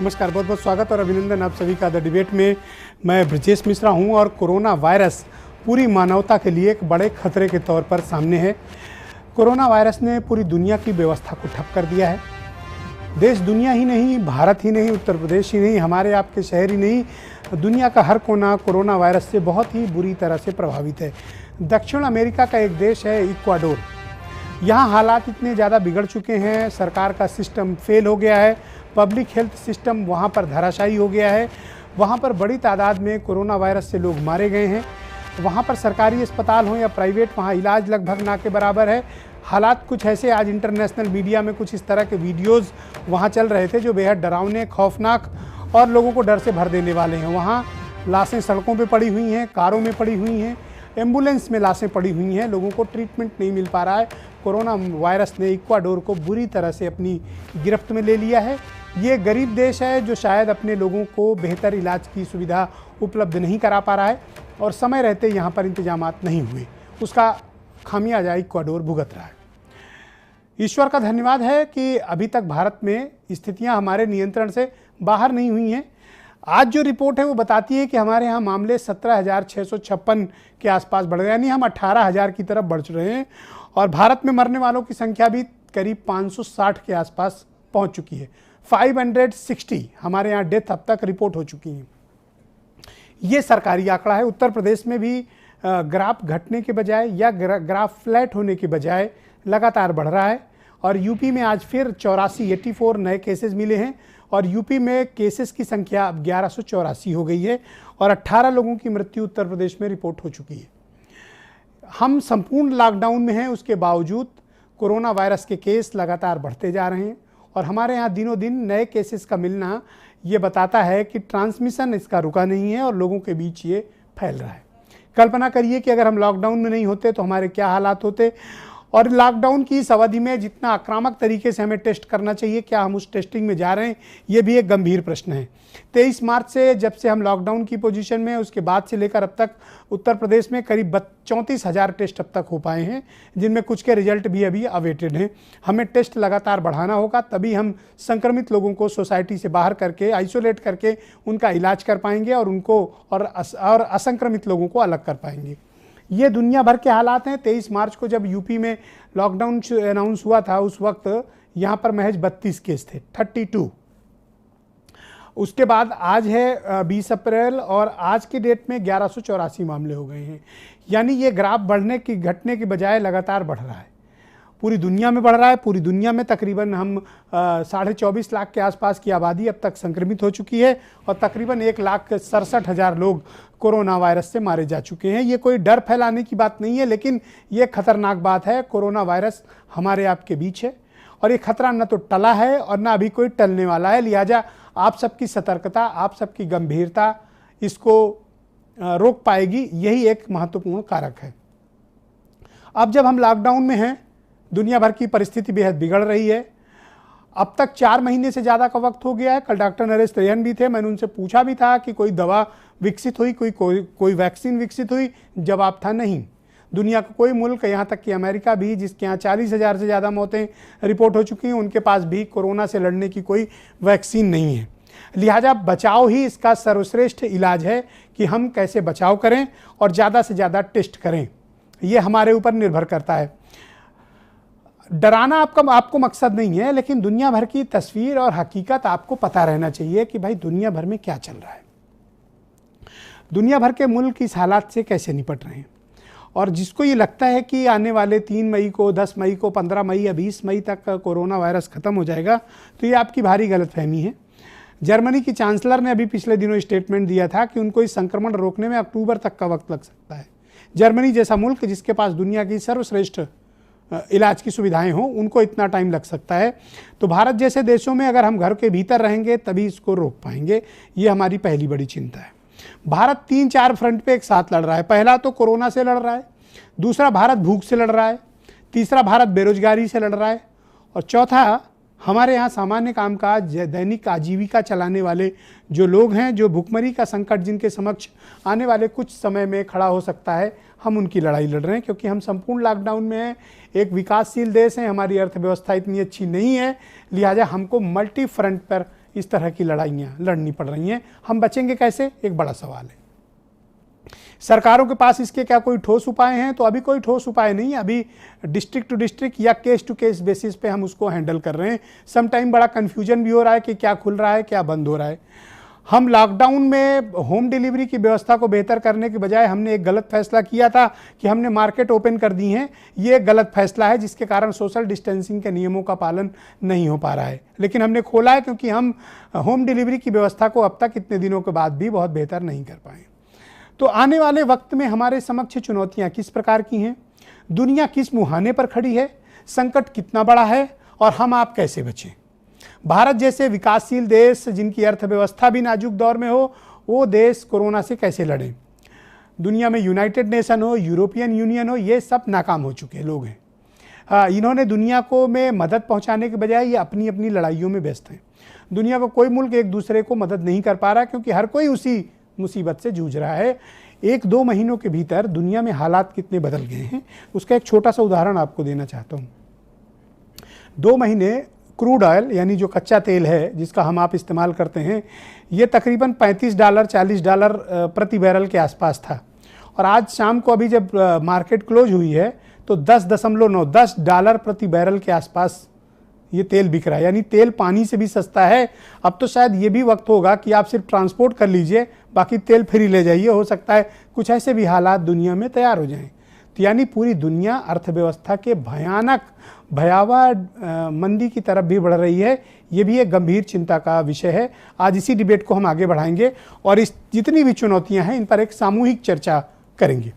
नमस्कार, बहुत बहुत स्वागत और अभिनंदन आप सभी का द डिबेट में। मैं ब्रजेश मिश्रा हूं और कोरोना वायरस पूरी मानवता के लिए एक बड़े खतरे के तौर पर सामने है। कोरोना वायरस ने पूरी दुनिया की व्यवस्था को ठप कर दिया है। देश दुनिया ही नहीं, भारत ही नहीं, उत्तर प्रदेश ही नहीं, हमारे आपके शहर ही नहीं, दुनिया का हर कोना कोरोना वायरस से बहुत ही बुरी तरह से प्रभावित है। दक्षिण अमेरिका का एक देश है इक्वाडोर। यहाँ हालात इतने ज़्यादा बिगड़ चुके हैं, सरकार का सिस्टम फेल हो गया है, पब्लिक हेल्थ सिस्टम वहाँ पर धराशायी हो गया है। वहाँ पर बड़ी तादाद में कोरोना वायरस से लोग मारे गए हैं। वहाँ पर सरकारी अस्पताल हो या प्राइवेट, वहाँ इलाज लगभग ना के बराबर है। हालात कुछ ऐसे, आज इंटरनेशनल मीडिया में कुछ इस तरह के वीडियोज़ वहाँ चल रहे थे जो बेहद डरावने, खौफनाक और लोगों को डर से भर देने वाले हैं। वहाँ लाशें सड़कों पर पड़ी हुई हैं, कारों में पड़ी हुई हैं, एम्बुलेंस में लाशें पड़ी हुई हैं, लोगों को ट्रीटमेंट नहीं मिल पा रहा है। कोरोना वायरस ने इक्वाडोर को बुरी तरह से अपनी गिरफ्त में ले लिया है। ये गरीब देश है जो शायद अपने लोगों को बेहतर इलाज की सुविधा उपलब्ध नहीं करा पा रहा है और समय रहते यहाँ पर इंतजामात नहीं हुए, उसका खामियाजा इक्वाडोर भुगत रहा है। ईश्वर का धन्यवाद है कि अभी तक भारत में स्थितियाँ हमारे नियंत्रण से बाहर नहीं हुई हैं। आज जो रिपोर्ट है वो बताती है कि हमारे यहाँ मामले 17,656 के आसपास बढ़ गए, यानी हम 18,000 की तरफ बढ़ रहे हैं और भारत में मरने वालों की संख्या भी करीब 560 के आसपास पहुंच चुकी है। 560 हमारे यहाँ डेथ अब तक रिपोर्ट हो चुकी हैं। ये सरकारी आंकड़ा है। उत्तर प्रदेश में भी ग्राफ घटने के बजाय या ग्राफ फ्लैट होने के बजाय लगातार बढ़ रहा है और यूपी में आज फिर 84 नए केसेस मिले हैं और यूपी में केसेस की संख्या अब 1184 हो गई है और 18 लोगों की मृत्यु उत्तर प्रदेश में रिपोर्ट हो चुकी है। हम संपूर्ण लॉकडाउन में हैं, उसके बावजूद कोरोना वायरस के केस लगातार बढ़ते जा रहे हैं और हमारे यहाँ दिनों दिन नए केसेस का मिलना ये बताता है कि ट्रांसमिशन इसका रुका नहीं है और लोगों के बीच ये फैल रहा है। कल्पना करिए कि अगर हम लॉकडाउन में नहीं होते तो हमारे क्या हालात होते, और लॉकडाउन की इस अवधि में जितना आक्रामक तरीके से हमें टेस्ट करना चाहिए, क्या हम उस टेस्टिंग में जा रहे हैं, ये भी एक गंभीर प्रश्न है। 23 मार्च से जब से हम लॉकडाउन की पोजीशन में, उसके बाद से लेकर अब तक उत्तर प्रदेश में करीब 34,000 टेस्ट अब तक हो पाए हैं, जिनमें कुछ के रिजल्ट भी अभी अवेटेड हैं। हमें टेस्ट लगातार बढ़ाना होगा, तभी हम संक्रमित लोगों को सोसाइटी से बाहर करके, आइसोलेट करके उनका इलाज कर पाएंगे और उनको और असंक्रमित लोगों को अलग कर पाएंगे। ये दुनिया भर के हालात हैं। 23 मार्च को जब यूपी में लॉकडाउन अनाउंस हुआ था, उस वक्त यहाँ पर महज 32 केस थे, 32। उसके बाद आज है 20 अप्रैल और आज की डेट में 1184 मामले हो गए हैं। यानी ये ग्राफ घटने की बजाय लगातार बढ़ रहा है। पूरी दुनिया में बढ़ रहा है। पूरी दुनिया में तकरीबन हम 24.5 लाख के आसपास की आबादी अब तक संक्रमित हो चुकी है और तकरीबन 1,67,000 लोग कोरोना वायरस से मारे जा चुके हैं। ये कोई डर फैलाने की बात नहीं है, लेकिन ये खतरनाक बात है। कोरोना वायरस हमारे आपके बीच है और ये खतरा न तो टला है और ना अभी कोई टलने वाला है। लिहाजा आप सबकी सतर्कता, आप सबकी गंभीरता इसको रोक पाएगी, यही एक महत्वपूर्ण कारक है। अब जब हम लॉकडाउन में हैं, दुनिया भर की परिस्थिति बेहद बिगड़ रही है। अब तक 4 महीने से ज़्यादा का वक्त हो गया है। कल डॉक्टर नरेश त्रिहन भी थे, मैंने उनसे पूछा भी था कि कोई दवा विकसित हुई, कोई वैक्सीन विकसित हुई। जवाब था नहीं। दुनिया का कोई मुल्क, यहाँ तक कि अमेरिका भी, जिसके यहाँ 40,000 से ज़्यादा मौतें रिपोर्ट हो चुकी हैं, उनके पास भी कोरोना से लड़ने की कोई वैक्सीन नहीं है। लिहाजा बचाव ही इसका सर्वश्रेष्ठ इलाज है कि हम कैसे बचाव करें और ज़्यादा से ज़्यादा टेस्ट करें। ये हमारे ऊपर निर्भर करता है। डराना आपको मकसद नहीं है, लेकिन दुनिया भर की तस्वीर और हकीकत आपको पता रहना चाहिए कि भाई दुनिया भर में क्या चल रहा है, दुनिया भर के मुल्क इस हालात से कैसे निपट रहे हैं। और जिसको ये लगता है कि आने वाले 3 मई को, 10 मई को, 15 मई या 20 मई तक कोरोना वायरस ख़त्म हो जाएगा, तो ये आपकी भारी गलतफहमी है। जर्मनी की चांसलर ने अभी पिछले दिनों स्टेटमेंट दिया था कि उनको इस संक्रमण रोकने में अक्टूबर तक का वक्त लग सकता है। जर्मनी जैसा मुल्क, जिसके पास दुनिया की सर्वश्रेष्ठ इलाज की सुविधाएं हों, उनको इतना टाइम लग सकता है। तो भारत जैसे देशों में अगर हम घर के भीतर रहेंगे तभी इसको रोक पाएंगे। ये हमारी पहली बड़ी चिंता है। भारत 3-4 फ्रंट पे एक साथ लड़ रहा है। पहला तो कोरोना से लड़ रहा है, दूसरा भारत भूख से लड़ रहा है, तीसरा भारत बेरोजगारी से लड़ रहा है और चौथा हमारे यहाँ सामान्य कामकाज, दैनिक आजीविका चलाने वाले जो लोग हैं, जो भुखमरी का संकट जिनके समक्ष आने वाले कुछ समय में खड़ा हो सकता है, हम उनकी लड़ाई लड़ रहे हैं। क्योंकि हम संपूर्ण लॉकडाउन में हैं, एक विकासशील देश है, हमारी अर्थव्यवस्था इतनी अच्छी नहीं है, लिहाजा हमको मल्टी फ्रंट पर इस तरह की लड़ाइयाँ लड़नी पड़ रही हैं। हम बचेंगे कैसे, एक बड़ा सवाल है। सरकारों के पास इसके क्या कोई ठोस उपाय हैं? तो अभी कोई ठोस उपाय नहीं है। अभी डिस्ट्रिक्ट टू डिस्ट्रिक्ट या केस टू केस बेसिस पे हम उसको हैंडल कर रहे हैं। सम टाइम बड़ा कन्फ्यूजन भी हो रहा है कि क्या खुल रहा है, क्या बंद हो रहा है। हम लॉकडाउन में होम डिलीवरी की व्यवस्था को बेहतर करने के बजाय हमने एक गलत फैसला किया था कि हमने मार्केट ओपन कर दी हैं। ये एक गलत फैसला है, जिसके कारण सोशल डिस्टेंसिंग के नियमों का पालन नहीं हो पा रहा है। लेकिन हमने खोला है क्योंकि हम होम डिलीवरी की व्यवस्था को अब तक इतने दिनों के बाद भी बहुत बेहतर नहीं कर पाए। तो आने वाले वक्त में हमारे समक्ष चुनौतियाँ किस प्रकार की हैं, दुनिया किस मुहाने पर खड़ी है, संकट कितना बड़ा है और हम आप कैसे बचें। भारत जैसे विकासशील देश जिनकी अर्थव्यवस्था भी नाजुक दौर में हो, वो देश कोरोना से कैसे लड़ें। दुनिया में यूनाइटेड नेशन हो, यूरोपियन यूनियन हो, ये सब नाकाम हो चुके लोग हैं। इन्होंने दुनिया को में मदद पहुंचाने के बजाय ये अपनी अपनी लड़ाइयों में व्यस्त हैं। दुनिया का कोई मुल्क एक दूसरे को मदद नहीं कर पा रहा, क्योंकि हर कोई उसी मुसीबत से जूझ रहा है। 1-2 महीनों के भीतर दुनिया में हालात कितने बदल गए हैं, उसका एक छोटा सा उदाहरण आपको देना चाहता हूँ। 2 महीने क्रूड ऑयल यानी जो कच्चा तेल है जिसका हम आप इस्तेमाल करते हैं, ये तकरीबन $35 $40 प्रति बैरल के आसपास था। और आज शाम को अभी जब मार्केट क्लोज हुई है तो $10 प्रति बैरल के आसपास ये तेल बिक रहा है। यानी तेल पानी से भी सस्ता है। अब तो शायद ये भी वक्त होगा कि आप सिर्फ ट्रांसपोर्ट कर लीजिए, बाकी तेल फ्री ले जाइए। हो सकता है कुछ ऐसे भी हालात दुनिया में तैयार हो जाएं। तो यानी पूरी दुनिया अर्थव्यवस्था के भयावह मंदी की तरफ भी बढ़ रही है। ये भी एक गंभीर चिंता का विषय है। आज इसी डिबेट को हम आगे बढ़ाएंगे और इस जितनी भी चुनौतियां हैं इन पर एक सामूहिक चर्चा करेंगे।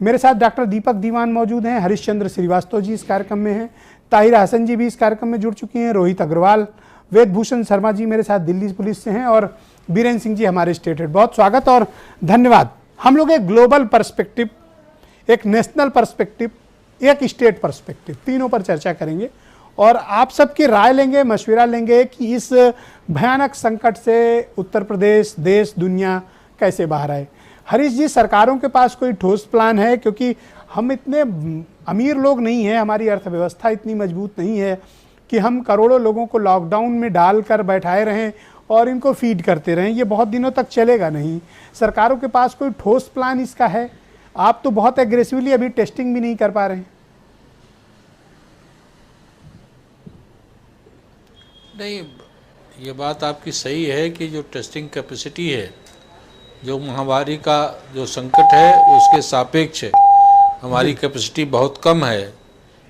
मेरे साथ डॉक्टर दीपक दीवान मौजूद हैं, हरीशचंद्र श्रीवास्तव जी इस कार्यक्रम में हैं, ताहिरा हसन जी भी इस कार्यक्रम में जुड़ चुकी हैं, रोहित अग्रवाल, वेदभूषण शर्मा जी मेरे साथ दिल्ली पुलिस से हैं और बीरेन सिंह जी हमारे स्टेट हेड। बहुत स्वागत और धन्यवाद। हम लोग एक ग्लोबल पर्सपेक्टिव, एक नेशनल पर्सपेक्टिव, एक स्टेट पर्सपेक्टिव, तीनों पर चर्चा करेंगे और आप सबकी राय लेंगे, मशवरा लेंगे कि इस भयानक संकट से उत्तर प्रदेश, देश, दुनिया कैसे बाहर आए। हरीश जी, सरकारों के पास कोई ठोस प्लान है? क्योंकि हम इतने अमीर लोग नहीं हैं, हमारी अर्थव्यवस्था इतनी मजबूत नहीं है कि हम करोड़ों लोगों को लॉकडाउन में डालकर बैठाए रहें और इनको फीड करते रहें। ये बहुत दिनों तक चलेगा नहीं। सरकारों के पास कोई ठोस प्लान इसका है? आप तो बहुत एग्रेसिवली अभी टेस्टिंग भी नहीं कर पा रहे हैं। नहीं, ये बात आपकी सही है कि जो टेस्टिंग कैपेसिटी है, जो महामारी का जो संकट है उसके सापेक्ष हमारी कैपेसिटी बहुत कम है।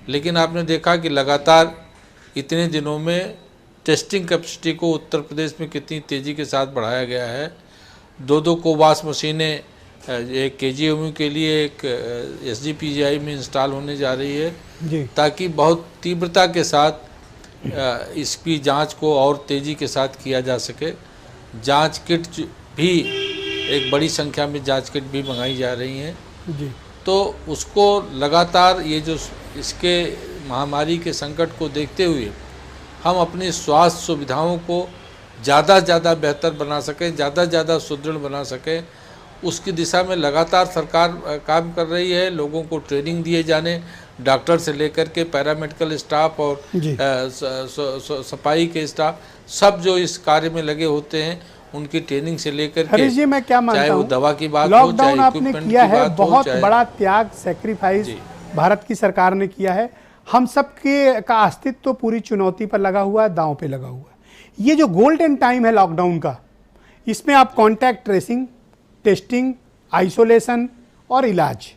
लेकिन आपने देखा कि लगातार इतने दिनों में टेस्टिंग कैपेसिटी को उत्तर प्रदेश में कितनी तेज़ी के साथ बढ़ाया गया है। 2 कोवास मशीनें एक केजीएमयू के लिए एक एसजीपीजीआई में इंस्टॉल होने जा रही है जी, ताकि बहुत तीव्रता के साथ इसकी जांच को और तेज़ी के साथ किया जा सके। जांच किट भी एक बड़ी संख्या में जांच किट भी मंगाई जा रही हैं जी। तो उसको लगातार ये जो इसके महामारी के संकट को देखते हुए हम अपनी स्वास्थ्य सुविधाओं को ज़्यादा से ज़्यादा बेहतर बना सकें, ज़्यादा से ज़्यादा सुदृढ़ बना सकें, उसकी दिशा में लगातार सरकार काम कर रही है। लोगों को ट्रेनिंग दिए जाने, डॉक्टर से लेकर के पैरामेडिकल स्टाफ और सफाई के स्टाफ, सब जो इस कार्य में लगे होते हैं उनकी ट्रेनिंग से लेकर के, जी मैं क्या मानता हूं, चाहे वो दवा की बात हो, लॉकडाउन आपने किया है, बहुत बड़ा त्याग, सैक्रिफाइस भारत की सरकार ने किया है। हम सब के का अस्तित्व तो पूरी चुनौती पर लगा हुआ है, दांव पे लगा हुआ है। ये जो गोल्डन टाइम है लॉकडाउन का, इसमें आप कॉन्टैक्ट ट्रेसिंग, टेस्टिंग, आइसोलेशन और इलाज,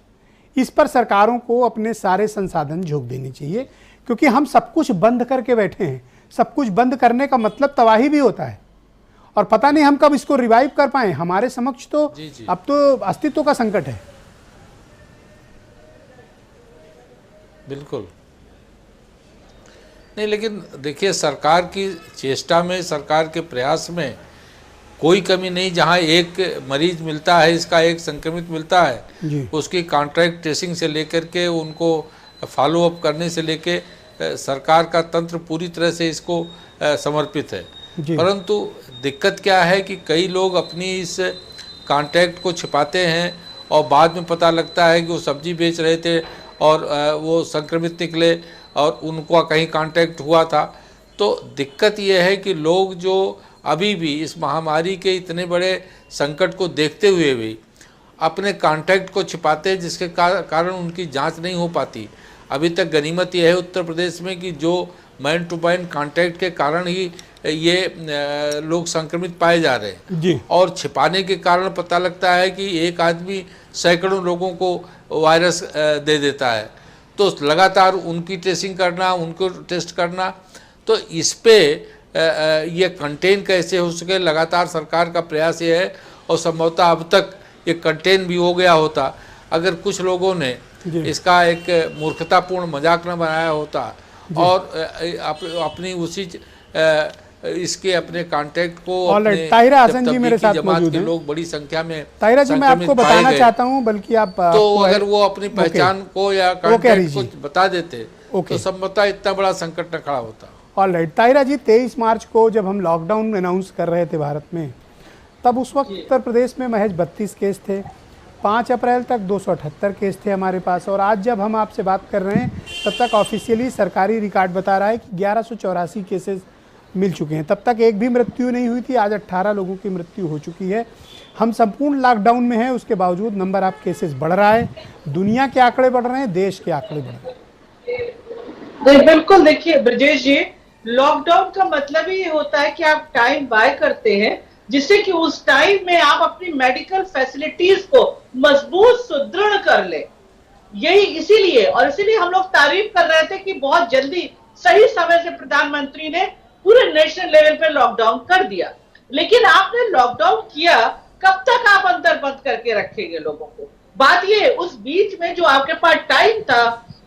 इस पर सरकारों को अपने सारे संसाधन झोंक देने चाहिए, क्योंकि हम सब कुछ बंद करके बैठे हैं। सब कुछ बंद करने का मतलब तबाही भी होता है और पता नहीं हम कब इसको रिवाइव कर पाए। हमारे समक्ष तो अब तो अस्तित्व का संकट है। बिल्कुल नहीं, लेकिन देखिए सरकार की चेष्टा में, सरकार के प्रयास में कोई कमी नहीं। जहां एक मरीज मिलता है, इसका एक संक्रमित मिलता है, उसकी कॉन्ट्रैक्ट ट्रेसिंग से लेकर के उनको फॉलो अप करने से लेके सरकार का तंत्र पूरी तरह से इसको समर्पित है। परंतु दिक्कत क्या है कि कई लोग अपनी इस कॉन्ट्रैक्ट को छिपाते हैं और बाद में पता लगता है कि वो सब्जी बेच रहे थे और वो संक्रमित निकले और उनको कहीं कॉन्टैक्ट हुआ था। तो दिक्कत ये है कि लोग जो अभी भी इस महामारी के इतने बड़े संकट को देखते हुए भी अपने कॉन्टैक्ट को छिपाते हैं, जिसके कारण उनकी जांच नहीं हो पाती। अभी तक गनीमत यह है उत्तर प्रदेश में कि जो मैन टू मैन कॉन्टैक्ट के कारण ही ये लोग संक्रमित पाए जा रहे हैं जी। और छिपाने के कारण पता लगता है कि एक आदमी सैकड़ों लोगों को वायरस दे देता है। तो लगातार उनकी ट्रेसिंग करना, उनको टेस्ट करना, तो इस पे ये कंटेन कैसे हो सके, लगातार सरकार का प्रयास ये है। और संभवतः अब तक ये कंटेन भी हो गया होता अगर कुछ लोगों ने इसका एक मूर्खतापूर्ण मजाक न बनाया होता और अपनी उसी इसके अपने कांटेक्ट को ताहिरा हसन जी मेरे साथ मौजूद हैं। लोग बड़ी संख्या में ताहिरा जी मैं आपको बताना चाहता हूं, बल्कि आप तो अगर वो अपनी पहचान को या कांटेक्ट को बता देते तो संभवतः इतना बड़ा संकट न खड़ा होता। ऑलराइट ताहिरा जी, 23 मार्च को जब हम लॉकडाउन अनाउंस कर रहे थे भारत में, तब उस वक्त उत्तर प्रदेश में महज 32 केस थे। 5 अप्रैल तक 278 केस थे हमारे पास, और आज जब हम आपसे बात कर रहे हैं तब तक ऑफिशियली सरकारी रिकॉर्ड बता रहा है कि 1184 केसेस मिल चुके हैं। तब तक एक भी मृत्यु नहीं हुई थी, आज 18 लोगों की मृत्यु हो चुकी है। हम संपूर्ण लॉकडाउन में हैं, उसके बावजूद नंबर ऑफ केसेस बढ़ रहा है। दुनिया के आंकड़े बढ़ रहे हैं, देश के आंकड़े बढ़ रहे हैं। बिल्कुल, देखिए ब्रजेश जी, लॉकडाउन का मतलब ही ये होता है कि आप टाइम बाय करते हैं, जिससे कि उस टाइम में आप अपनी मेडिकल फैसिलिटीज को मजबूत सुदृढ़ कर ले। यही इसीलिए हम लोग तारीफ कर रहे थे कि बहुत जल्दी सही समय से प्रधानमंत्री ने पूरे नेशनल लेवल पे लॉकडाउन कर दिया। लेकिन आपने लॉकडाउन किया, कब तक आप अंदर बंद करके रखेंगे लोगों को? बात ये, उस बीच में जो आपके पास टाइम था,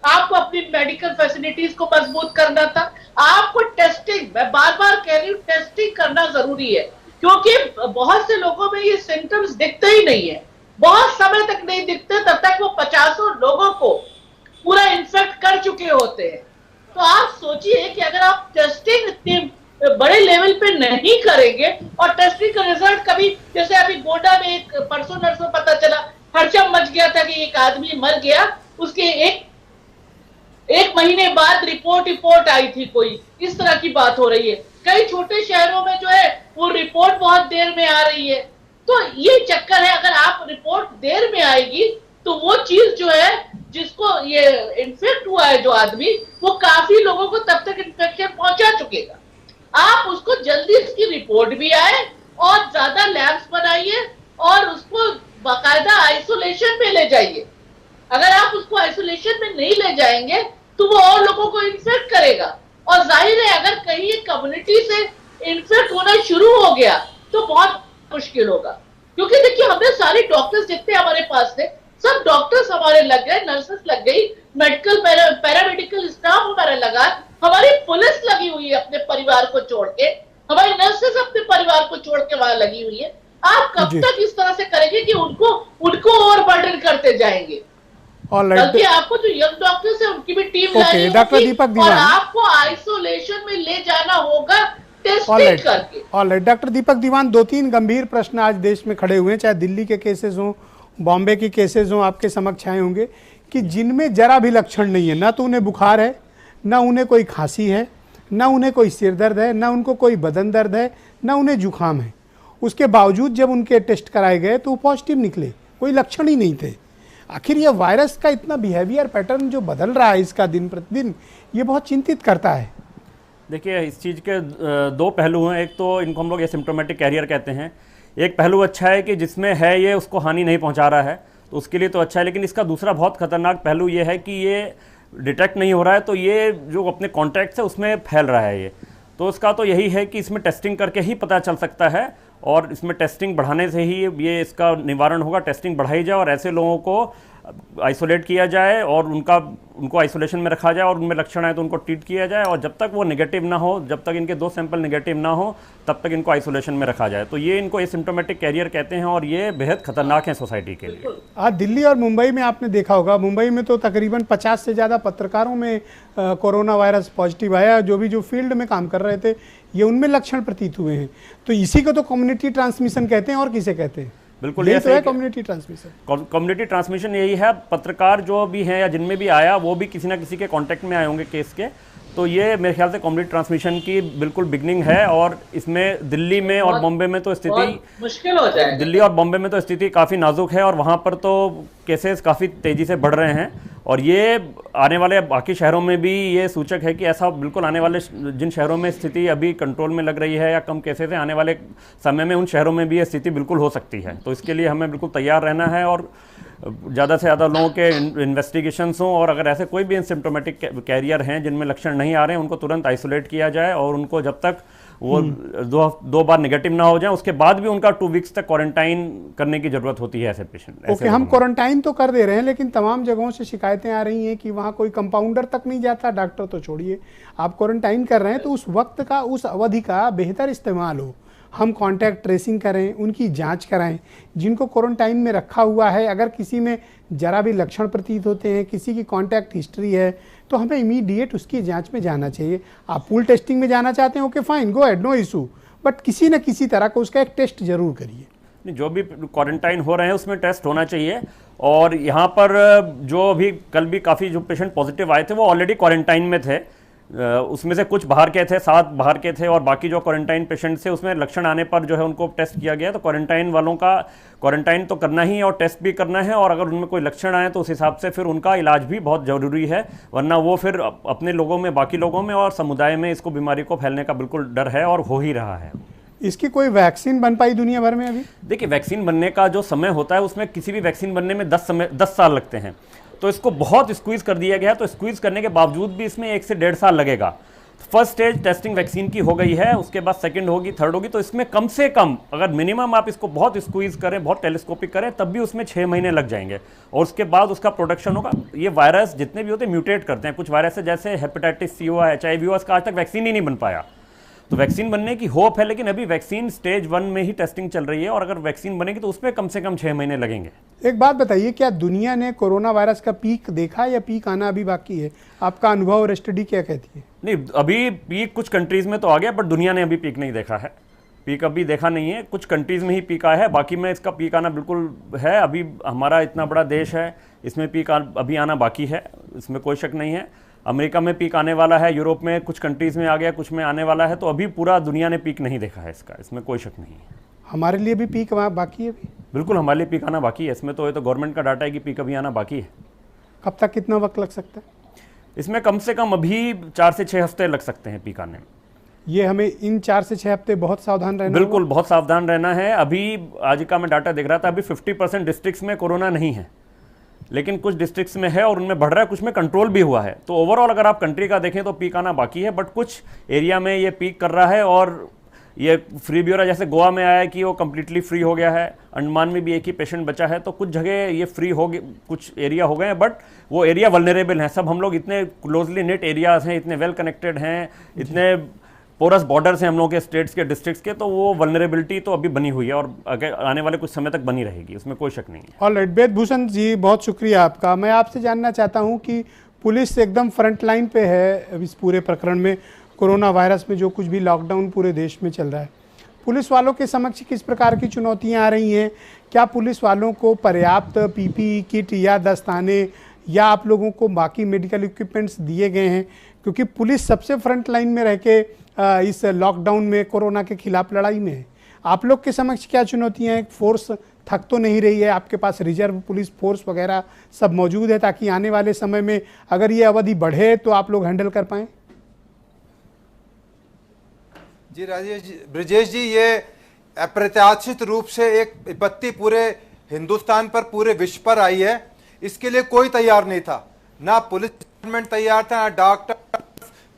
आपको अपनी मेडिकल फैसिलिटीज को मजबूत करना था। आपको टेस्टिंग, मैं बार बार कह रही हूँ, टेस्टिंग करना जरूरी है, क्योंकि बहुत से लोगों में ये सिम्टम्स दिखते ही नहीं है, बहुत समय तक नहीं दिखते, तब तक वो 50 लोगों को पूरा इन्फेक्ट कर चुके होते हैं। तो आप सोचिए कि अगर आप टेस्टिंग इतने बड़े लेवल पे नहीं करेंगे और टेस्टिंग का रिजल्ट कभी, जैसे अभी गोंडा में एक परसों नरसों पता चला, हड़कंप मच गया था कि एक आदमी मर गया, उसके एक महीने बाद रिपोर्ट आई थी, कोई इस तरह की बात हो रही है। कई छोटे शहरों में जो है वो रिपोर्ट बहुत देर में आ रही है। तो ये चक्कर है, अगर आप रिपोर्ट देर में आएगी तो वो चीज जो है, जिसको ये इन्फेक्ट हुआ है जो आदमी, वो काफी लोगों को तब तक इन्फेक्शन पहुंचा चुकेगा। आप उसको जल्दी उसकी रिपोर्ट भी आए और ज्यादा लैब्स बनाइए और उसको बाकायदा आइसोलेशन में ले जाइए। अगर आप उसको आइसोलेशन में नहीं ले जाएंगे तो वो और लोगों को इन्फेक्ट करेगा, और जाहिर है अगर कहीं कम्युनिटी से इन्फेक्ट होना शुरू हो गया तो बहुत मुश्किल होगा। क्योंकि देखिए, हमने सारे डॉक्टर्स जितने हमारे पास थे, सब डॉक्टर्स हमारे लग गए, नर्सेस लग गई, मेडिकल पैरामेडिकल स्टाफ हमारा लगा, हमारी पुलिस लगी हुई है अपने परिवार को छोड़ के, हमारी नर्सेस अपने परिवार को छोड़ के वहां लगी हुई है। आप कब तक इस तरह से करेंगे कि उनको और बर्डन करते जाएंगे? बल्कि आपको जो यंग डॉक्टर्स है उनकी भी टीम लानी होगी और आपको आइसोलेशन में ले जाना होगा टेस्टिंग करके। ऑलराइट डॉक्टर दीपक दीवान, 2-3 गंभीर प्रश्न आज देश में खड़े हुए हैं, चाहे दिल्ली के केसेस हों, बॉम्बे के केसेस हों, आपके समक्ष आए होंगे, कि जिनमें जरा भी लक्षण नहीं है, ना तो उन्हें बुखार है, ना उन्हें कोई खांसी है, ना उन्हें कोई सिर दर्द है, ना उनको कोई बदन दर्द है, ना उन्हें जुकाम है। उसके बावजूद जब उनके टेस्ट कराए गए तो वो पॉजिटिव निकले, कोई लक्षण ही नहीं थे। आखिर ये वायरस का इतना बिहेवियर पैटर्न जो बदल रहा है इसका दिन प्रतिदिन, ये बहुत चिंतित करता है। देखिए, इस चीज़ के 2 पहलू हैं। एक तो इनको हम लोग एसिम्प्टोमेटिक कैरियर कहते हैं। एक पहलू अच्छा है कि जिसमें है ये उसको हानि नहीं पहुंचा रहा है, तो उसके लिए तो अच्छा है। लेकिन इसका दूसरा बहुत खतरनाक पहलू ये है कि ये डिटेक्ट नहीं हो रहा है, तो ये जो अपने कॉन्टैक्ट्स है उसमें फैल रहा है ये। तो इसका तो यही है कि इसमें टेस्टिंग करके ही पता चल सकता है, और इसमें टेस्टिंग बढ़ाने से ही ये इसका निवारण होगा। टेस्टिंग बढ़ाई जाए और ऐसे लोगों को आइसोलेट किया जाए और उनको आइसोलेशन में रखा जाए, और उनमें लक्षण आए तो उनको ट्रीट किया जाए, और जब तक वो नेगेटिव ना हो, जब तक इनके 2 सैंपल नेगेटिव ना हो, तब तक इनको आइसोलेशन में रखा जाए। तो ये इनको एसिम्प्टोमेटिक कैरियर कहते हैं, और ये बेहद खतरनाक है सोसाइटी के लिए। आज दिल्ली और मुंबई में आपने देखा होगा, मुंबई में तो तकरीबन 50 से ज़्यादा पत्रकारों में कोरोना वायरस पॉजिटिव आया, जो फील्ड में काम कर रहे थे, ये उनमें लक्षण प्रतीत हुए हैं। तो इसी को तो कम्युनिटी ट्रांसमिशन कहते हैं, और किसे कहते हैं? बिल्कुल, ये तो है कम्युनिटी ट्रांसमिशन। कम्युनिटी ट्रांसमिशन यही है। पत्रकार जो भी हैं या जिनमें भी आया, वो भी किसी ना किसी के कांटेक्ट में आए होंगे केस के, तो ये मेरे ख्याल से कम्युनिटी ट्रांसमिशन की बिल्कुल बिगनिंग है। और इसमें दिल्ली में और बॉम्बे में तो स्थिति मुश्किल हो जाएगा। दिल्ली और बॉम्बे में तो स्थिति काफ़ी नाजुक है और वहाँ पर तो केसेस काफ़ी तेज़ी से बढ़ रहे हैं। और ये आने वाले बाकी शहरों में भी ये सूचक है कि ऐसा बिल्कुल आने वाले जिन शहरों में स्थिति अभी कंट्रोल में लग रही है या कम केसेस है, आने वाले समय में उन शहरों में भी ये स्थिति बिल्कुल हो सकती है। तो इसके लिए हमें बिल्कुल तैयार रहना है और ज़्यादा से ज़्यादा लोगों के इन्वेस्टिगेशंस हों, और अगर ऐसे कोई भी एसिम्प्टोमेटिक कैरियर हैं जिनमें लक्षण नहीं आ रहे हैं, उनको तुरंत आइसोलेट किया जाए और उनको जब तक वो दो बार नेगेटिव ना हो जाए उसके बाद भी उनका 2 वीक्स तक क्वारंटाइन करने की जरूरत होती है ऐसे पेशेंट। ओके, हम क्वारंटाइन तो कर दे रहे हैं, लेकिन तमाम जगहों से शिकायतें आ रही हैं कि वहाँ कोई कंपाउंडर तक नहीं जाता, डॉक्टर तो छोड़िए, आप क्वारंटाइन कर रहे हैं तो उस वक्त का, उस अवधि का बेहतर इस्तेमाल हो। हम कांटेक्ट ट्रेसिंग करें, उनकी जांच कराएं, जिनको क्वारंटाइन में रखा हुआ है अगर किसी में जरा भी लक्षण प्रतीत होते हैं, किसी की कांटेक्ट हिस्ट्री है, तो हमें इमीडिएट उसकी जांच में जाना चाहिए। आप पूल टेस्टिंग में जाना चाहते हैं, okay fine, go ahead, no issue, but किसी न किसी तरह का उसका एक टेस्ट जरूर करिए। जो भी क्वारंटाइन हो रहे हैं उसमें टेस्ट होना चाहिए। और यहाँ पर जो अभी कल भी काफ़ी जो पेशेंट पॉजिटिव आए थे वो ऑलरेडी क्वारंटाइन में थे, उसमें से कुछ बाहर के थे, 7 बाहर के थे, और बाकी जो क्वारंटाइन पेशेंट थे उसमें लक्षण आने पर जो है उनको टेस्ट किया गया। तो क्वारंटाइन वालों का क्वारंटाइन तो करना ही है और टेस्ट भी करना है, और अगर उनमें कोई लक्षण आए तो उस हिसाब से फिर उनका इलाज भी बहुत ज़रूरी है, वरना वो फिर अपने लोगों में, बाकी लोगों में और समुदाय में इसको बीमारी को फैलने का बिल्कुल डर है और हो ही रहा है। इसकी कोई वैक्सीन बन पाई दुनिया भर में अभी? देखिए, वैक्सीन बनने का जो समय होता है उसमें किसी भी वैक्सीन बनने में 10 साल लगते हैं, तो इसको बहुत स्क्वीज़ कर दिया गया है। तो स्क्वीज़ करने के बावजूद भी इसमें 1 से 1.5 साल लगेगा। फर्स्ट स्टेज टेस्टिंग वैक्सीन की हो गई है, उसके बाद सेकंड होगी, थर्ड होगी, तो इसमें कम से कम अगर मिनिमम आप इसको बहुत स्क्वीज़ करें, बहुत टेलीस्कोपिक करें, तब भी उसमें 6 महीने लग जाएंगे और उसके बाद उसका प्रोडक्शन होगा। ये वायरस जितने भी होते हैं म्यूटेट करते हैं, कुछ वायरस जैसे हेपेटाइटिस सी हुआ, HIV हुआ, इसका आज तक वैक्सीन ही नहीं बन पाया। तो वैक्सीन बनने की होप है, लेकिन अभी वैक्सीन स्टेज 1 में ही टेस्टिंग चल रही है, और अगर वैक्सीन बनेगी तो उसमें कम से कम 6 महीने लगेंगे। एक बात बताइए, क्या दुनिया ने कोरोना वायरस का पीक देखा या पीक आना अभी बाकी है? आपका अनुभव और स्टडी क्या कहती है? नहीं, अभी पीक कुछ कंट्रीज में तो आ गया, बट दुनिया ने अभी पीक नहीं देखा है। पीक अभी देखा नहीं है, कुछ कंट्रीज में ही पीक आया है, बाकी में इसका पीक आना बिल्कुल है। अभी हमारा इतना बड़ा देश है, इसमें पीक अभी आना बाकी है, इसमें कोई शक नहीं है। अमेरिका में पीक आने वाला है, यूरोप में कुछ कंट्रीज़ में आ गया, कुछ में आने वाला है। तो अभी पूरा दुनिया ने पीक नहीं देखा है इसका, इसमें कोई शक नहीं है। हमारे लिए भी पीक बाकी है अभी? बिल्कुल, हमारे लिए पीक आना बाकी है। इसमें तो ये तो गवर्नमेंट का डाटा है कि पीक अभी आना बाकी है। कब तक, कितना वक्त लग सकता है इसमें? कम से कम अभी 4 से 6 हफ्ते लग सकते हैं पीक आने में। ये हमें इन 4 से 6 हफ्ते बहुत सावधान रहना बिल्कुल, बहुत सावधान रहना है। अभी आज का मैं डाटा देख रहा था, अभी 50% डिस्ट्रिक्ट्स में कोरोना नहीं है, लेकिन कुछ डिस्ट्रिक्ट्स में है और उनमें बढ़ रहा है, कुछ में कंट्रोल भी हुआ है। तो ओवरऑल अगर आप कंट्री का देखें तो पीक आना बाकी है, बट कुछ एरिया में ये पीक कर रहा है। और ये फ्री ब्यूरो जैसे गोवा में आया है कि वो कम्प्लीटली फ्री हो गया है, अंडमान में भी एक ही पेशेंट बचा है, तो कुछ जगह ये फ्री हो गए, कुछ एरिया हो गए हैं, बट वो एरिया वल्नरेबल हैं। सब हम लोग इतने क्लोजली नेट एरियाज हैं, इतने वेल कनेक्टेड हैं, इतने पोरस बॉर्डर्स हैं हम लोगों के स्टेट्स के, डिस्ट्रिक्ट्स के, तो वो वल्नरेबिलिटी तो अभी बनी हुई है और अगर आने वाले कुछ समय तक बनी रहेगी, उसमें कोई शक नहीं है। ऑलराइट, वेदभूषण जी, बहुत शुक्रिया आपका। मैं आपसे जानना चाहता हूं कि पुलिस एकदम फ्रंट लाइन पे है इस पूरे प्रकरण में, कोरोना वायरस में जो कुछ भी लॉकडाउन पूरे देश में चल रहा है, पुलिस वालों के समक्ष किस प्रकार की चुनौतियां आ रही हैं? क्या पुलिस वालों को पर्याप्त PPE किट या दस्ताने या आप लोगों को बाकी मेडिकल इक्विपमेंट्स दिए गए हैं? क्योंकि पुलिस सबसे फ्रंट लाइन में रह के इस लॉकडाउन में कोरोना के खिलाफ लड़ाई में है। आप लोग के समक्ष क्या चुनौतियां हैं? फोर्स थक तो नहीं रही है? आपके पास रिजर्व पुलिस फोर्स वगैरह सब मौजूद है ताकि आने वाले समय में अगर ये अवधि बढ़े तो आप लोग हैंडल कर पाएं? जी राजेश जी, ब्रिजेश जी, ये अप्रत्याशित रूप से एक विपत्ति पूरे हिंदुस्तान पर, पूरे विश्व पर आई है। इसके लिए कोई तैयार नहीं था, ना पुलिस डिपार्टमेंट तैयार था, ना डॉक्टर,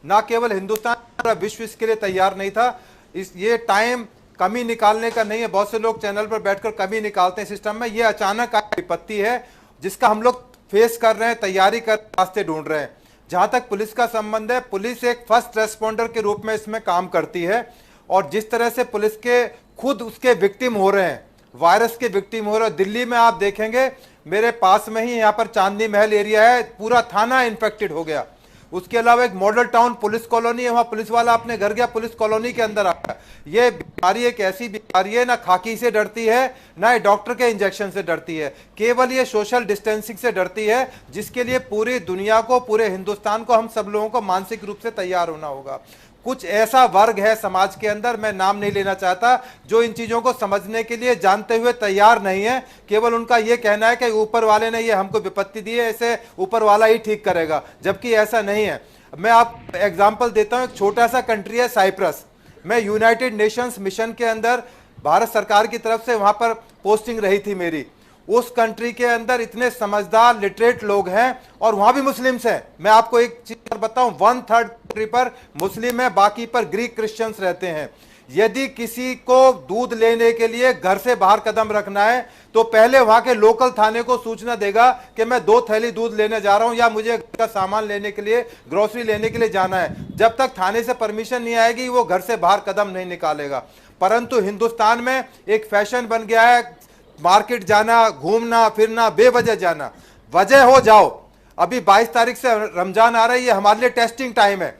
ना केवल हिंदुस्तान, पूरा विश्व इसके लिए तैयार नहीं था। ये टाइम कमी निकालने का नहीं है। बहुत से लोग चैनल पर बैठकर कमी निकालते हैं सिस्टम में। ये अचानक विपत्ति है जिसका हम लोग फेस कर रहे हैं, तैयारी कर, रास्ते ढूंढ रहे हैं। जहां तक पुलिस का संबंध है, पुलिस एक फर्स्ट रेस्पॉन्डर के रूप में इसमें काम करती है, और जिस तरह से पुलिस के खुद उसके विक्टिम हो रहे हैं, वायरस के विक्टिम हो रहे हैं। दिल्ली में आप देखेंगे, मेरे पास में ही यहाँ पर चांदनी महल एरिया है, पूरा थाना इन्फेक्टेड हो गया। उसके अलावा एक मॉडल टाउन पुलिस कॉलोनी है, वहां पुलिस वाला अपने घर गया, पुलिस कॉलोनी के अंदर आया। ये बीमारी एक ऐसी बीमारी है, ना खाकी से डरती है, ना डॉक्टर के इंजेक्शन से डरती है, केवल ये सोशल डिस्टेंसिंग से डरती है, जिसके लिए पूरी दुनिया को, पूरे हिंदुस्तान को, हम सब लोगों को मानसिक रूप से तैयार होना होगा। कुछ ऐसा वर्ग है समाज के अंदर, मैं नाम नहीं लेना चाहता, जो इन चीजों को समझने के लिए जानते हुए तैयार नहीं है। केवल उनका यह कहना है कि ऊपर वाले ने ये हमको विपत्ति दी है, इसे ऊपर वाला ही ठीक करेगा, जबकि ऐसा नहीं है। मैं आप एग्जांपल देता हूं, एक छोटा सा कंट्री है साइप्रस। मैं यूनाइटेड नेशंस मिशन के अंदर भारत सरकार की तरफ से वहां पर पोस्टिंग रही थी मेरी। उस कंट्री के अंदर इतने समझदार लिटरेट लोग हैं, और वहां भी मुस्लिम्स हैं। मैं आपको एक चीज बताऊं, 1/3 कंट्री पर मुस्लिम है, बाकी पर ग्रीक क्रिश्चियंस रहते हैं। यदि किसी को दूध लेने के लिए घर से बाहर कदम रखना है, तो पहले वहां के लोकल थाने को सूचना देगा कि मैं 2 थैली दूध लेने जा रहा हूं, या मुझे का सामान लेने के लिए, ग्रोसरी लेने के लिए जाना है। जब तक थाने से परमिशन नहीं आएगी, वो घर से बाहर कदम नहीं निकालेगा। परंतु हिंदुस्तान में एक फैशन बन गया है मार्केट जाना, घूमना फिरना, बेवजह जाना। वजह हो जाओ। अभी 22 तारीख से रमजान आ रही है, हमारे लिए टेस्टिंग टाइम है।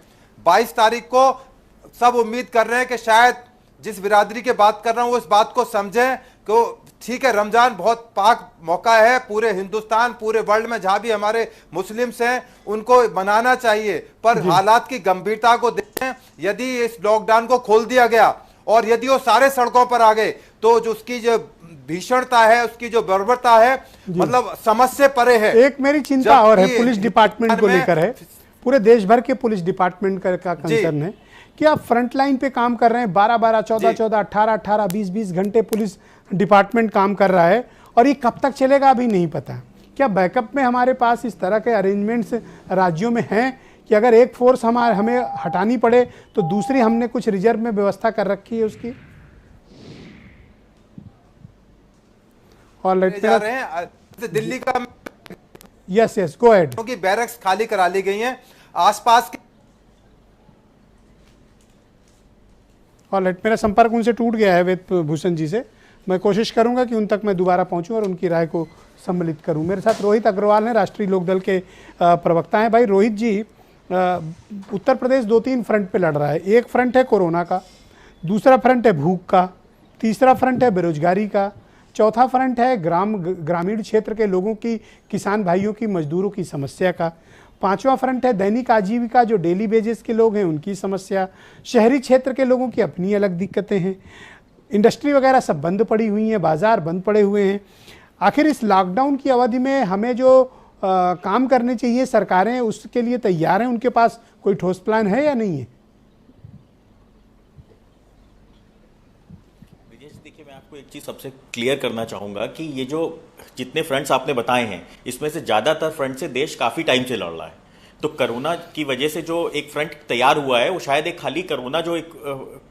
22 तारीख को सब उम्मीद कर रहे हैं कि शायद जिस बिरादरी की बात कर रहा हूं वो इस बात को समझें कि ठीक है, रमजान बहुत पाक मौका है, पूरे हिंदुस्तान, पूरे वर्ल्ड में जहां भी हमारे मुस्लिम्स हैं उनको मनाना चाहिए। पर हालात की गंभीरता को देखें। यदि इस लॉकडाउन को खोल दिया गया और यदि वो सारे सड़कों पर आ गए, तो जो उसकी जो भीषणता है, उसकी जो बर्बरता है, मतलब समझ से परे है। एक मेरी चिंता और है, पुलिस डिपार्टमेंट को लेकर है। पूरे देश भर के पुलिस डिपार्टमेंट का कंसर्न है कि आप फ्रंट लाइन पे काम कर रहे हैं, 12-12, 14-14, 18-18, 20-20 घंटे पुलिस डिपार्टमेंट काम कर रहा है, और ये कब तक चलेगा अभी नहीं पता। क्या बैकअप में हमारे पास इस तरह के अरेंजमेंट्स राज्यों में हैं कि अगर एक फोर्स हमें हटानी पड़े तो दूसरी हमने कुछ रिजर्व में व्यवस्था कर रखी है उसकी? और जा रहे हैं दिल्ली का, यस गो अहेड, क्योंकि बैरक्स खाली करा ली गई हैं आसपास के। और मेरा संपर्क उनसे टूट गया है, वेद भूषण जी से। मैं कोशिश करूंगा कि उन तक मैं दोबारा पहुंचूं और उनकी राय को सम्मिलित करूं। मेरे साथ रोहित अग्रवाल हैं, राष्ट्रीय लोकदल के प्रवक्ता हैं। भाई रोहित जी, उत्तर प्रदेश 2-3 फ्रंट पे लड़ रहा है। एक फ्रंट है कोरोना का, दूसरा फ्रंट है भूख का, तीसरा फ्रंट है बेरोजगारी का, चौथा फ्रंट है ग्रामीण क्षेत्र के लोगों की, किसान भाइयों की, मजदूरों की समस्या का, पांचवा फ्रंट है दैनिक आजीविका, जो डेली बेजेस के लोग हैं उनकी समस्या, शहरी क्षेत्र के लोगों की अपनी अलग दिक्कतें हैं, इंडस्ट्री वगैरह सब बंद पड़ी हुई हैं, बाजार बंद पड़े हुए हैं। आखिर इस लॉकडाउन की अवधि में हमें जो काम करने चाहिए, सरकारें उसके लिए तैयार हैं? उनके पास कोई ठोस प्लान है या नहीं है? देखिए, मैं आपको एक चीज़ सबसे क्लियर करना चाहूँगा कि ये जो जितने फ्रंट्स आपने बताए हैं, इसमें से ज़्यादातर फ्रंट से देश काफ़ी टाइम से लड़ रहा है। तो कोरोना की वजह से जो एक फ्रंट तैयार हुआ है, वो शायद एक खाली कोरोना जो एक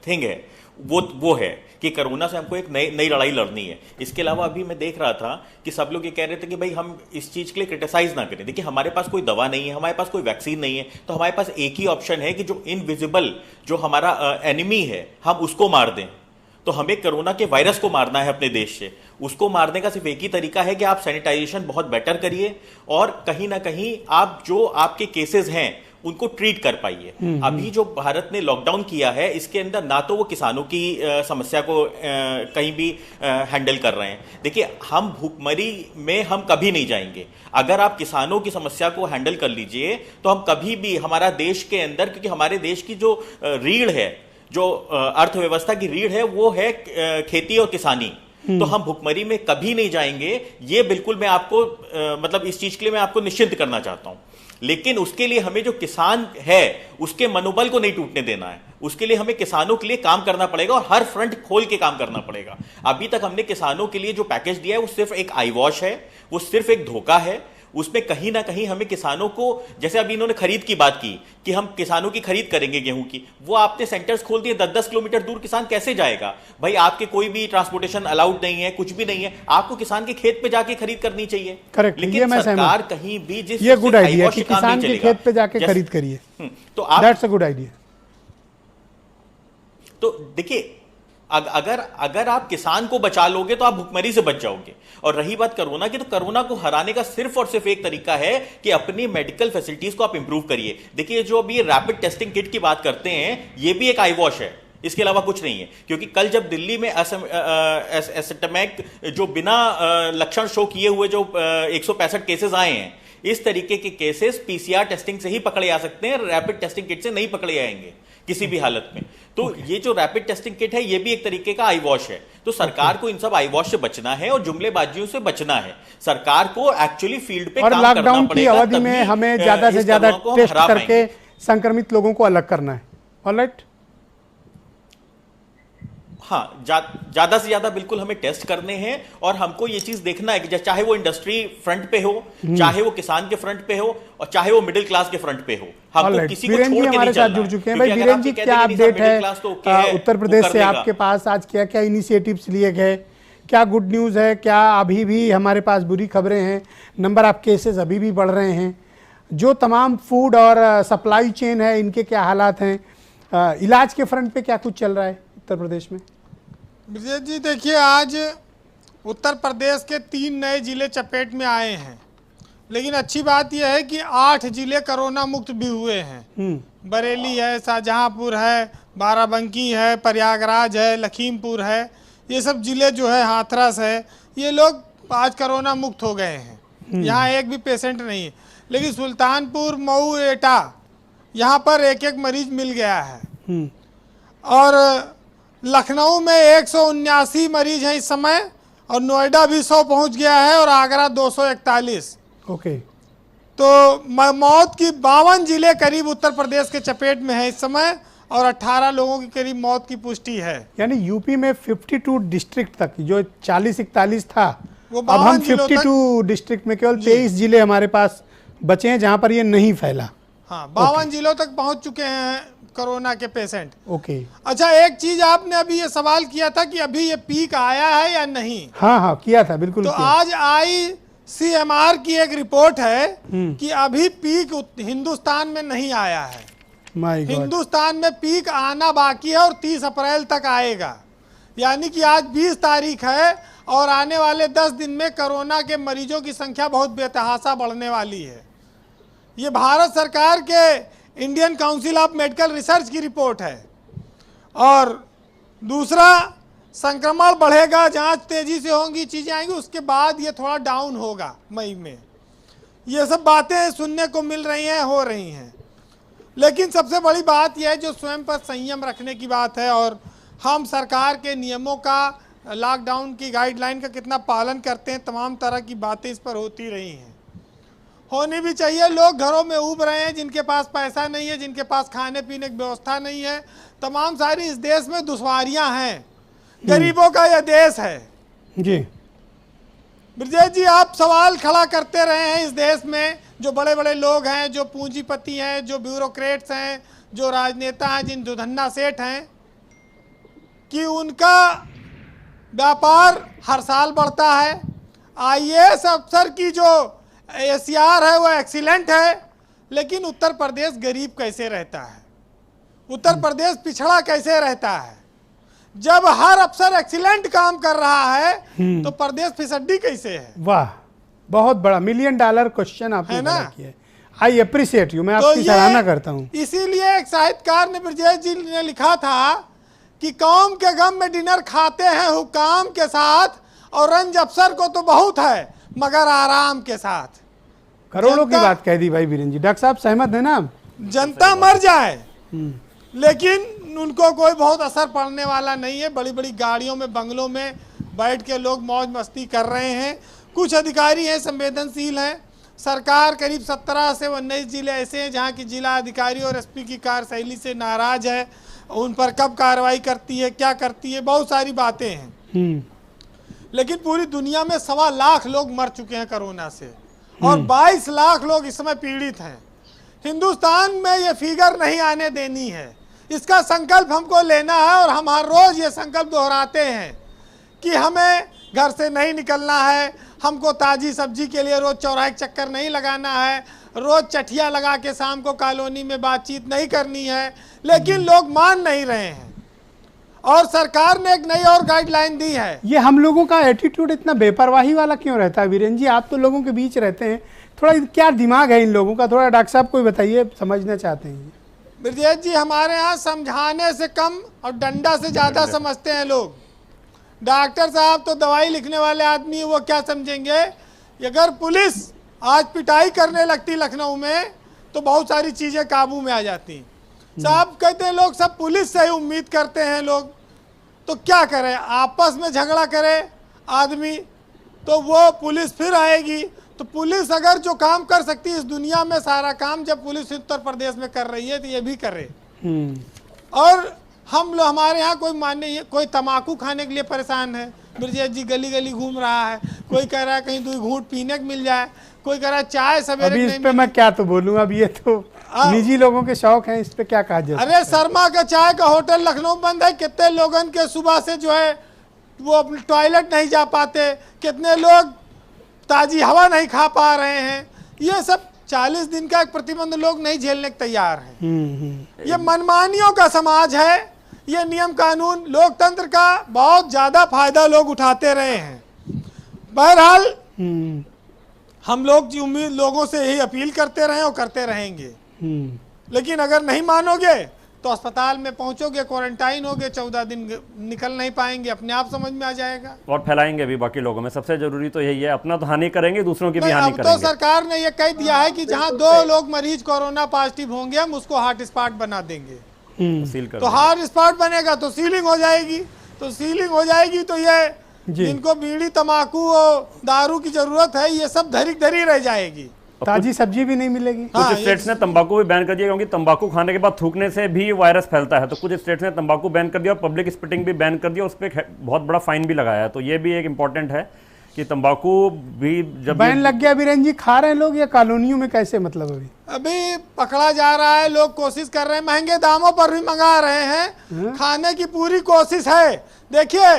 थिंग है, वो है कि कोरोना से हमको एक नई लड़ाई लड़नी है। इसके अलावा अभी मैं देख रहा था कि सब लोग ये कह रहे थे कि भाई हम इस चीज़ के लिए क्रिटिसाइज ना करें। देखिए, हमारे पास कोई दवा नहीं है, हमारे पास कोई वैक्सीन नहीं है, तो हमारे पास एक ही ऑप्शन है कि जो इनविजिबल, जो हमारा एनिमी है, हम उसको मार दें। तो हमें कोरोना के वायरस को मारना है अपने देश से। उसको मारने का सिर्फ एक ही तरीका है कि आप सैनिटाइजेशन बहुत बेटर करिए, और कहीं ना कहीं आप जो आपके केसेस हैं उनको ट्रीट कर पाइए। अभी जो भारत ने लॉकडाउन किया है, इसके अंदर ना तो वो किसानों की समस्या को कहीं भी हैंडल कर रहे हैं। देखिए, हम भूखमरी में हम कभी नहीं जाएंगे। अगर आप किसानों की समस्या को हैंडल कर लीजिए, तो हम कभी भी हमारा देश के अंदर, क्योंकि हमारे देश की जो रीढ़ है, जो अर्थव्यवस्था की रीढ़ है, वो है खेती और किसानी। तो हम भुखमरी में कभी नहीं जाएंगे, ये बिल्कुल मैं आपको मतलब इस चीज के लिए मैं आपको निश्चिंत करना चाहता हूं। लेकिन उसके लिए हमें जो किसान है उसके मनोबल को नहीं टूटने देना है। उसके लिए हमें किसानों के लिए काम करना पड़ेगा और हर फ्रंट खोल के काम करना पड़ेगा। अभी तक हमने किसानों के लिए जो पैकेज दिया है वो सिर्फ एक आई वॉश है, वो सिर्फ एक धोखा है। उसमें कहीं ना कहीं हमें किसानों को, जैसे अभी इन्होंने खरीद की बात की कि हम किसानों की खरीद करेंगे गेहूं की, वो आपने सेंटर्स खोल दिए, 10-10 किलोमीटर दूर किसान कैसे जाएगा भाई? आपके कोई भी ट्रांसपोर्टेशन अलाउड नहीं है, कुछ भी नहीं है, आपको किसान के खेत पे जाके खरीद करनी चाहिए। करेक्ट, लेकिन सरकार कहीं भी जिस ये गुड आइडिया कि किसान के खेत पे जाके खरीद करिए, तो आप, दैट्स अ गुड आइडिया। तो देखिए, अगर आप किसान को बचा लोगे तो आप भुखमरी से बच जाओगे। और रही बात कोरोना की, तो कोरोना को हराने का सिर्फ और सिर्फ एक तरीका है कि अपनी मेडिकल फैसिलिटीज को आप इंप्रूव करिए। देखिए, जो अभी रैपिड टेस्टिंग किट की बात करते हैं, ये भी एक आई वॉश है, इसके अलावा कुछ नहीं है। क्योंकि कल जब दिल्ली में एसिम्प्टोमेटिक जो बिना लक्षण शो किए हुए जो 165 केसेस आए हैं, इस तरीके के केसेस पीसीआर टेस्टिंग से ही पकड़े जा सकते हैं, रैपिड टेस्टिंग किट से नहीं पकड़े जाएंगे किसी भी हालत में। तो ये जो रैपिड टेस्टिंग किट है, ये भी एक तरीके का आई वॉश है। तो सरकार को इन सब आई वॉश से बचना है और जुमलेबाजियों से बचना है। सरकार को एक्चुअली फील्ड पे और काम करना लॉकडाउन की पड़ेगा, अवधि में तभी हमें ज्यादा से इस ज्यादा कोरोना को हम टेस्ट हरा करके पाएंगे। संक्रमित लोगों को अलग करना है। ऑलराइट, हाँ, ज्यादा से ज्यादा बिल्कुल हमें टेस्ट करने हैं। और हमको ये चीज देखना है कि चाहे वो इंडस्ट्री फ्रंट पे हो, चाहे वो किसान के फ्रंट पे हो, और चाहे वो मिडिल क्लास के फ्रंट पे हो, हमको किसी को छोड़ के नहीं हमारे साथ जुड़ चुके हैं। भाई वीरेन जी, क्या अपडेट है उत्तर प्रदेश से आपके पास? आज क्या क्या इनिशिएटिव्स लिए गए, क्या गुड न्यूज़ है? क्या अभी भी हमारे पास बुरी खबरें हैं? नंबर ऑफ केसेस अभी भी बढ़ रहे हैं? जो तमाम फूड और सप्लाई चेन है, इनके क्या हालात हैं? इलाज के फ्रंट पे क्या कुछ चल रहा है उत्तर प्रदेश में? विजय जी, देखिए, आज उत्तर प्रदेश के 3 नए जिले चपेट में आए हैं। लेकिन अच्छी बात यह है कि 8 जिले कोरोना मुक्त भी हुए हैं। बरेली है, शाहजहांपुर है, बाराबंकी है, प्रयागराज है, लखीमपुर है। ये सब जिले जो है, हाथरस है, ये लोग आज कोरोना मुक्त हो गए हैं। यहाँ एक भी पेशेंट नहीं है। लेकिन सुल्तानपुर, मऊ, एटा, यहाँ पर एक एक मरीज मिल गया है। और लखनऊ में 179 मरीज हैं इस समय, और नोएडा भी 100 पहुंच गया है, और आगरा 241। ओके। तो मौत की 52 जिले करीब उत्तर प्रदेश के चपेट में है इस समय, और 18 लोगों की करीब मौत की पुष्टि है। यानी यूपी में 52 डिस्ट्रिक्ट तक, जो 40-41 था, वो अब हम 52 डिस्ट्रिक्ट में केवल 23 जिले हमारे पास बचे हैं जहां पर ये नहीं फैला। हाँ, 52 जिलों तक पहुंच चुके हैं कोरोना के पेशेंट। ओके। अच्छा, एक चीज आपने अभी ये सवाल किया था कि अभी ये पीक आया है या नहीं। हाँ, किया था, बिल्कुल। तो किया। आज ICMR की एक रिपोर्ट है कि अभी पीक हिंदुस्तान में नहीं आया है। My God. हिंदुस्तान में पीक आना बाकी है, और 30 अप्रैल तक आएगा। यानी कि आज 20 तारीख है, और आने वाले 10 दिन में कोरोना के मरीजों की संख्या बहुत बेतहाशा बढ़ने वाली है। ये भारत सरकार के Indian council of medical research की रिपोर्ट है। और दूसरा, संक्रमण बढ़ेगा, जांच तेजी से होंगी, चीजें आएंगी, उसके बाद ये थोड़ा डाउन होगा मई में। ये सब बातें सुनने को मिल रही हैं, हो रही हैं। लेकिन सबसे बड़ी बात यह है, जो स्वयं पर संयम रखने की बात है, और हम सरकार के नियमों का, लॉकडाउन की गाइडलाइन का कितना पालन करते हैं, तमाम तरह की बातें इस पर होती रही हैं, होनी भी चाहिए। लोग घरों में ऊब रहे हैं, जिनके पास पैसा नहीं है, जिनके पास खाने पीने की व्यवस्था नहीं है, तमाम सारी इस देश में दुश्वारियां हैं। गरीबों का यह देश है। जी ब्रजेश जी, आप सवाल खड़ा करते रहे हैं इस देश में जो बड़े बड़े लोग हैं, जो पूंजीपति हैं, जो ब्यूरोक्रेट्स हैं, जो राजनेता हैं, जिन दुधन्ना सेठ हैं, कि उनका व्यापार हर साल बढ़ता है। IAS अफसर की जो ACR है वो एक्सीलेंट है, लेकिन उत्तर प्रदेश गरीब कैसे रहता है, उत्तर प्रदेश पिछड़ा कैसे रहता है? जब हर अफसर एक्सीलेंट काम कर रहा है तो प्रदेश फिसड्डी कैसे है? वाह, बहुत बड़ा $1 मिलियन क्वेश्चन आपने है ना? किया। आई अप्रिशिएट यू, मैं तो आपकी सराहना करता हूँ। इसीलिए एक साहित्यकार ने, ब्रजेश जी ने लिखा था कि कौम के गम में डिनर खाते हैं हुकाम के साथ, और रंज अफसर को तो बहुत है मगर आराम के साथ। करोड़ों की बात कह दी भाई वीरेन जी। डॉक्टर साहब सहमत है ना? जनता मर जाए लेकिन उनको कोई बहुत असर पड़ने वाला नहीं है। बड़ी बड़ी गाड़ियों में, बंगलों में बैठ के लोग मौज मस्ती कर रहे हैं। कुछ अधिकारी हैं संवेदनशील हैं। सरकार करीब 17 से 19 जिले ऐसे हैं जहां की जिला अधिकारी और SP की कार्यशैली से नाराज है। उन पर कब कार्रवाई करती है, क्या करती है, बहुत सारी बातें हैं। लेकिन पूरी दुनिया में 1.25 लाख लोग मर चुके हैं कोरोना से, और 22 लाख लोग इस समय पीड़ित हैं। हिंदुस्तान में ये फिगर नहीं आने देनी है। इसका संकल्प हमको लेना है, और हम हर रोज ये संकल्प दोहराते हैं कि हमें घर से नहीं निकलना है, हमको ताजी सब्जी के लिए रोज चौराहे चक्कर नहीं लगाना है, रोज चटिया लगा के शाम को कॉलोनी में बातचीत नहीं करनी है। लेकिन लोग मान नहीं रहे हैं, और सरकार ने एक नई और गाइडलाइन दी है। ये हम लोगों का एटीट्यूड इतना बेपरवाही वाला क्यों रहता है वीरेन जी? आप तो लोगों के बीच रहते हैं, थोड़ा क्या दिमाग है इन लोगों का? थोड़ा डॉक्टर साहब को बताइए, समझना चाहते हैं। ब्रजेश जी, हमारे यहाँ समझाने से कम और डंडा से ज़्यादा समझते हैं लोग। डॉक्टर साहब तो दवाई लिखने वाले आदमी, वो क्या समझेंगे? अगर पुलिस आज पिटाई करने लगती लखनऊ में तो बहुत सारी चीज़ें काबू में आ जाती। साहब कहते हैं लोग सब पुलिस से ही उम्मीद करते हैं लोग, तो क्या करें? आपस में झगड़ा करे आदमी तो वो पुलिस फिर आएगी। तो पुलिस अगर जो काम कर सकती है इस दुनिया में, सारा काम जब पुलिस उत्तर प्रदेश में कर रही है तो ये भी करे। और हम लोग, हमारे यहाँ कोई माने, कोई तम्बाकू खाने के लिए परेशान है, ब्रजेश जी गली गली घूम रहा है, कोई कह रहा है कहीं 2 घूंट पीने को मिल जाए, कोई कह रहा है चाय सवेरे। अभी इस पे मैं क्या तो बोलूँ, अब ये तो निजी लोगों के शौक हैं, इस पे क्या कहा जाए? अरे शर्मा का चाय का होटल लखनऊ बंद है, कितने लोगन के सुबह से जो है वो अपने टॉयलेट नहीं जा पाते, कितने लोग ताजी हवा नहीं खा पा रहे हैं। ये सब 40 दिन का एक प्रतिबंध लोग नहीं झेलने को तैयार हैं। ये मनमानियों का समाज है, ये नियम कानून लोकतंत्र का बहुत ज्यादा फायदा लोग उठाते रहे हैं। बहरहाल हम लोग जी उम्मीद लोगों से यही अपील करते रहे और करते रहेंगे। लेकिन अगर नहीं मानोगे तो अस्पताल में पहुंचोगे, क्वारंटाइन होगे, 14 दिन निकल नहीं पाएंगे, अपने आप समझ में आ जाएगा। और फैलाएंगे भी बाकी लोगों में। सबसे जरूरी तो यही है, अपना तो हानि करेंगे, दूसरों की भी हानि अब करेंगे। तो सरकार ने ये कह दिया है कि जहां 2 लोग मरीज कोरोना पॉजिटिव होंगे हम उसको हॉट स्पॉट बना देंगे। सील कर तो हॉट स्पॉट बनेगा तो सीलिंग हो जाएगी, तो सीलिंग हो जाएगी तो ये जिनको बीड़ी तम्बाकू और दारू की जरूरत है ये सब धरी रह जाएगी। ताजी सब्जी भी नहीं मिलेगी। कुछ स्टेट्स ने तंबाकू भी बैन कर दिया, क्योंकि तंबाकू खाने के बाद थूकने से भी वायरस फैलता है। तो कुछ स्टेट्स ने तंबाकू बैन कर दिया और पब्लिक स्पिटिंग भी बैन कर दिया, उस पर बहुत बड़ा फाइन भी लगाया है। तो ये भी एक इम्पोर्टेंट है कि तंबाकू भी जब बैन लग गया वीरेन जी, खा रहे हैं लोग या कॉलोनियों में कैसे? मतलब अभी पकड़ा जा रहा है, लोग कोशिश कर रहे हैं, महंगे दामों पर भी मंगा रहे हैं, खाने की पूरी कोशिश है। देखिए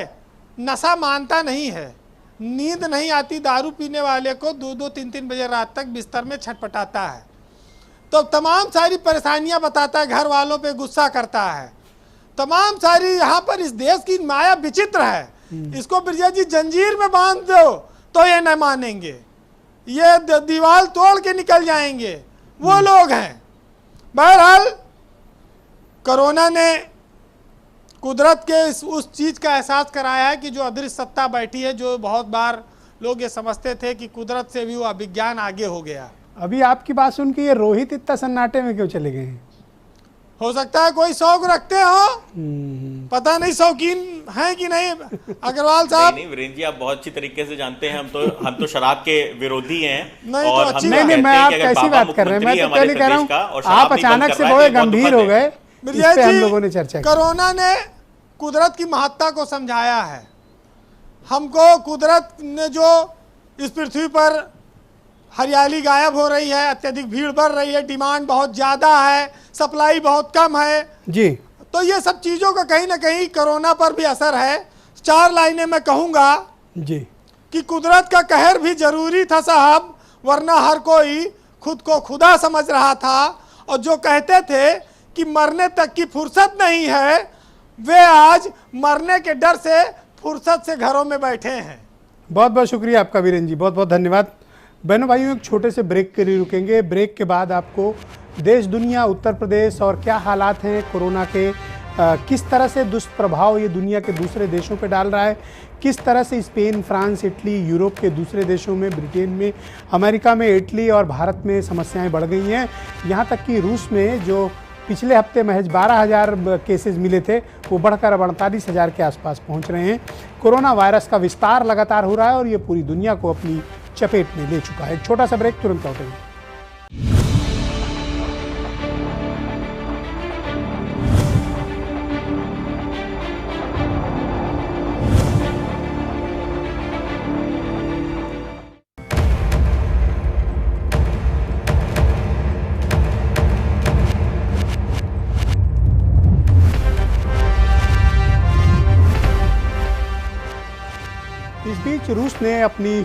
नशा मानता नहीं है, नींद नहीं आती, दारू पीने वाले को 2-2, 3-3 बजे रात तक बिस्तर में छटपटाता है, तो तमाम सारी परेशानियां बताता है, घर वालों पे गुस्सा करता है, तमाम सारी। यहाँ पर इस देश की माया विचित्र है, इसको ब्रजेश जी जंजीर में बांध दो तो ये न मानेंगे, ये दीवार तोड़ के निकल जाएंगे, वो लोग हैं। बहरहाल कोरोना ने कुदरत के उस चीज़ का एहसास कराया है कि जो अदृश्य सत्ता बैठी है, जो बहुत बार लोग ये समझते थे कि कुदरत से भी वो विज्ञान आगे हो गया। अभी आपकी बात सुन के ये रोहित इतना सन्नाटे में क्यों चले गए हैं? हो सकता है कोई शौक रखते हो, पता नहीं शौकीन हैं कि नहीं। अग्रवाल साहब नहीं वीरेंद्र जी, आप बहुत अच्छी तरीके से जानते हैं, हम तो शराब के विरोधी हैं। नहीं और तो अच्छी नहीं, मैं आप कैसी बात कर रहे हैं? मैं तो पहले कह रहा हूँ आप अचानक से बहुत गंभीर हो गए, इस पे हम लोगों ने चर्चा की। कोरोना ने कुदरत की महत्ता को समझाया है हमको। कुदरत ने जो इस पृथ्वी पर हरियाली गायब हो रही है, अत्यधिक भीड़ बढ़ रही है, डिमांड बहुत ज़्यादा है, सप्लाई बहुत कम है जी, तो ये सब चीज़ों का कहीं ना कहीं कोरोना पर भी असर है। 4 लाइनें मैं कहूँगा जी कि कुदरत का कहर भी जरूरी था साहब, वरना हर कोई खुद को खुदा समझ रहा था। और जो कहते थे कि मरने तक की फुर्सत नहीं है, वे आज मरने के डर से फुर्सत से घरों में बैठे हैं। बहुत बहुत शुक्रिया आपका वीरेन जी, बहुत बहुत धन्यवाद। बहनों भाइयों, एक छोटे से ब्रेक के लिए रुकेंगे। ब्रेक के बाद आपको देश दुनिया, उत्तर प्रदेश और क्या हालात हैं कोरोना के, किस तरह से दुष्प्रभाव ये दुनिया के दूसरे देशों पे डाल रहा है, किस तरह से स्पेन, फ्रांस, इटली, यूरोप के दूसरे देशों में, ब्रिटेन में, अमेरिका में, इटली और भारत में समस्याएं बढ़ गई हैं। यहाँ तक कि रूस में जो पिछले हफ्ते महज 12,000 केसेस मिले थे, वो बढ़कर अब 48,000 के आसपास पहुँच रहे हैं। कोरोना वायरस का विस्तार लगातार हो रहा है और ये पूरी दुनिया को अपनी चपेट में ले चुका है। एक छोटा सा ब्रेक, तुरंत लौटेंगे। इस बीच रूस ने अपनी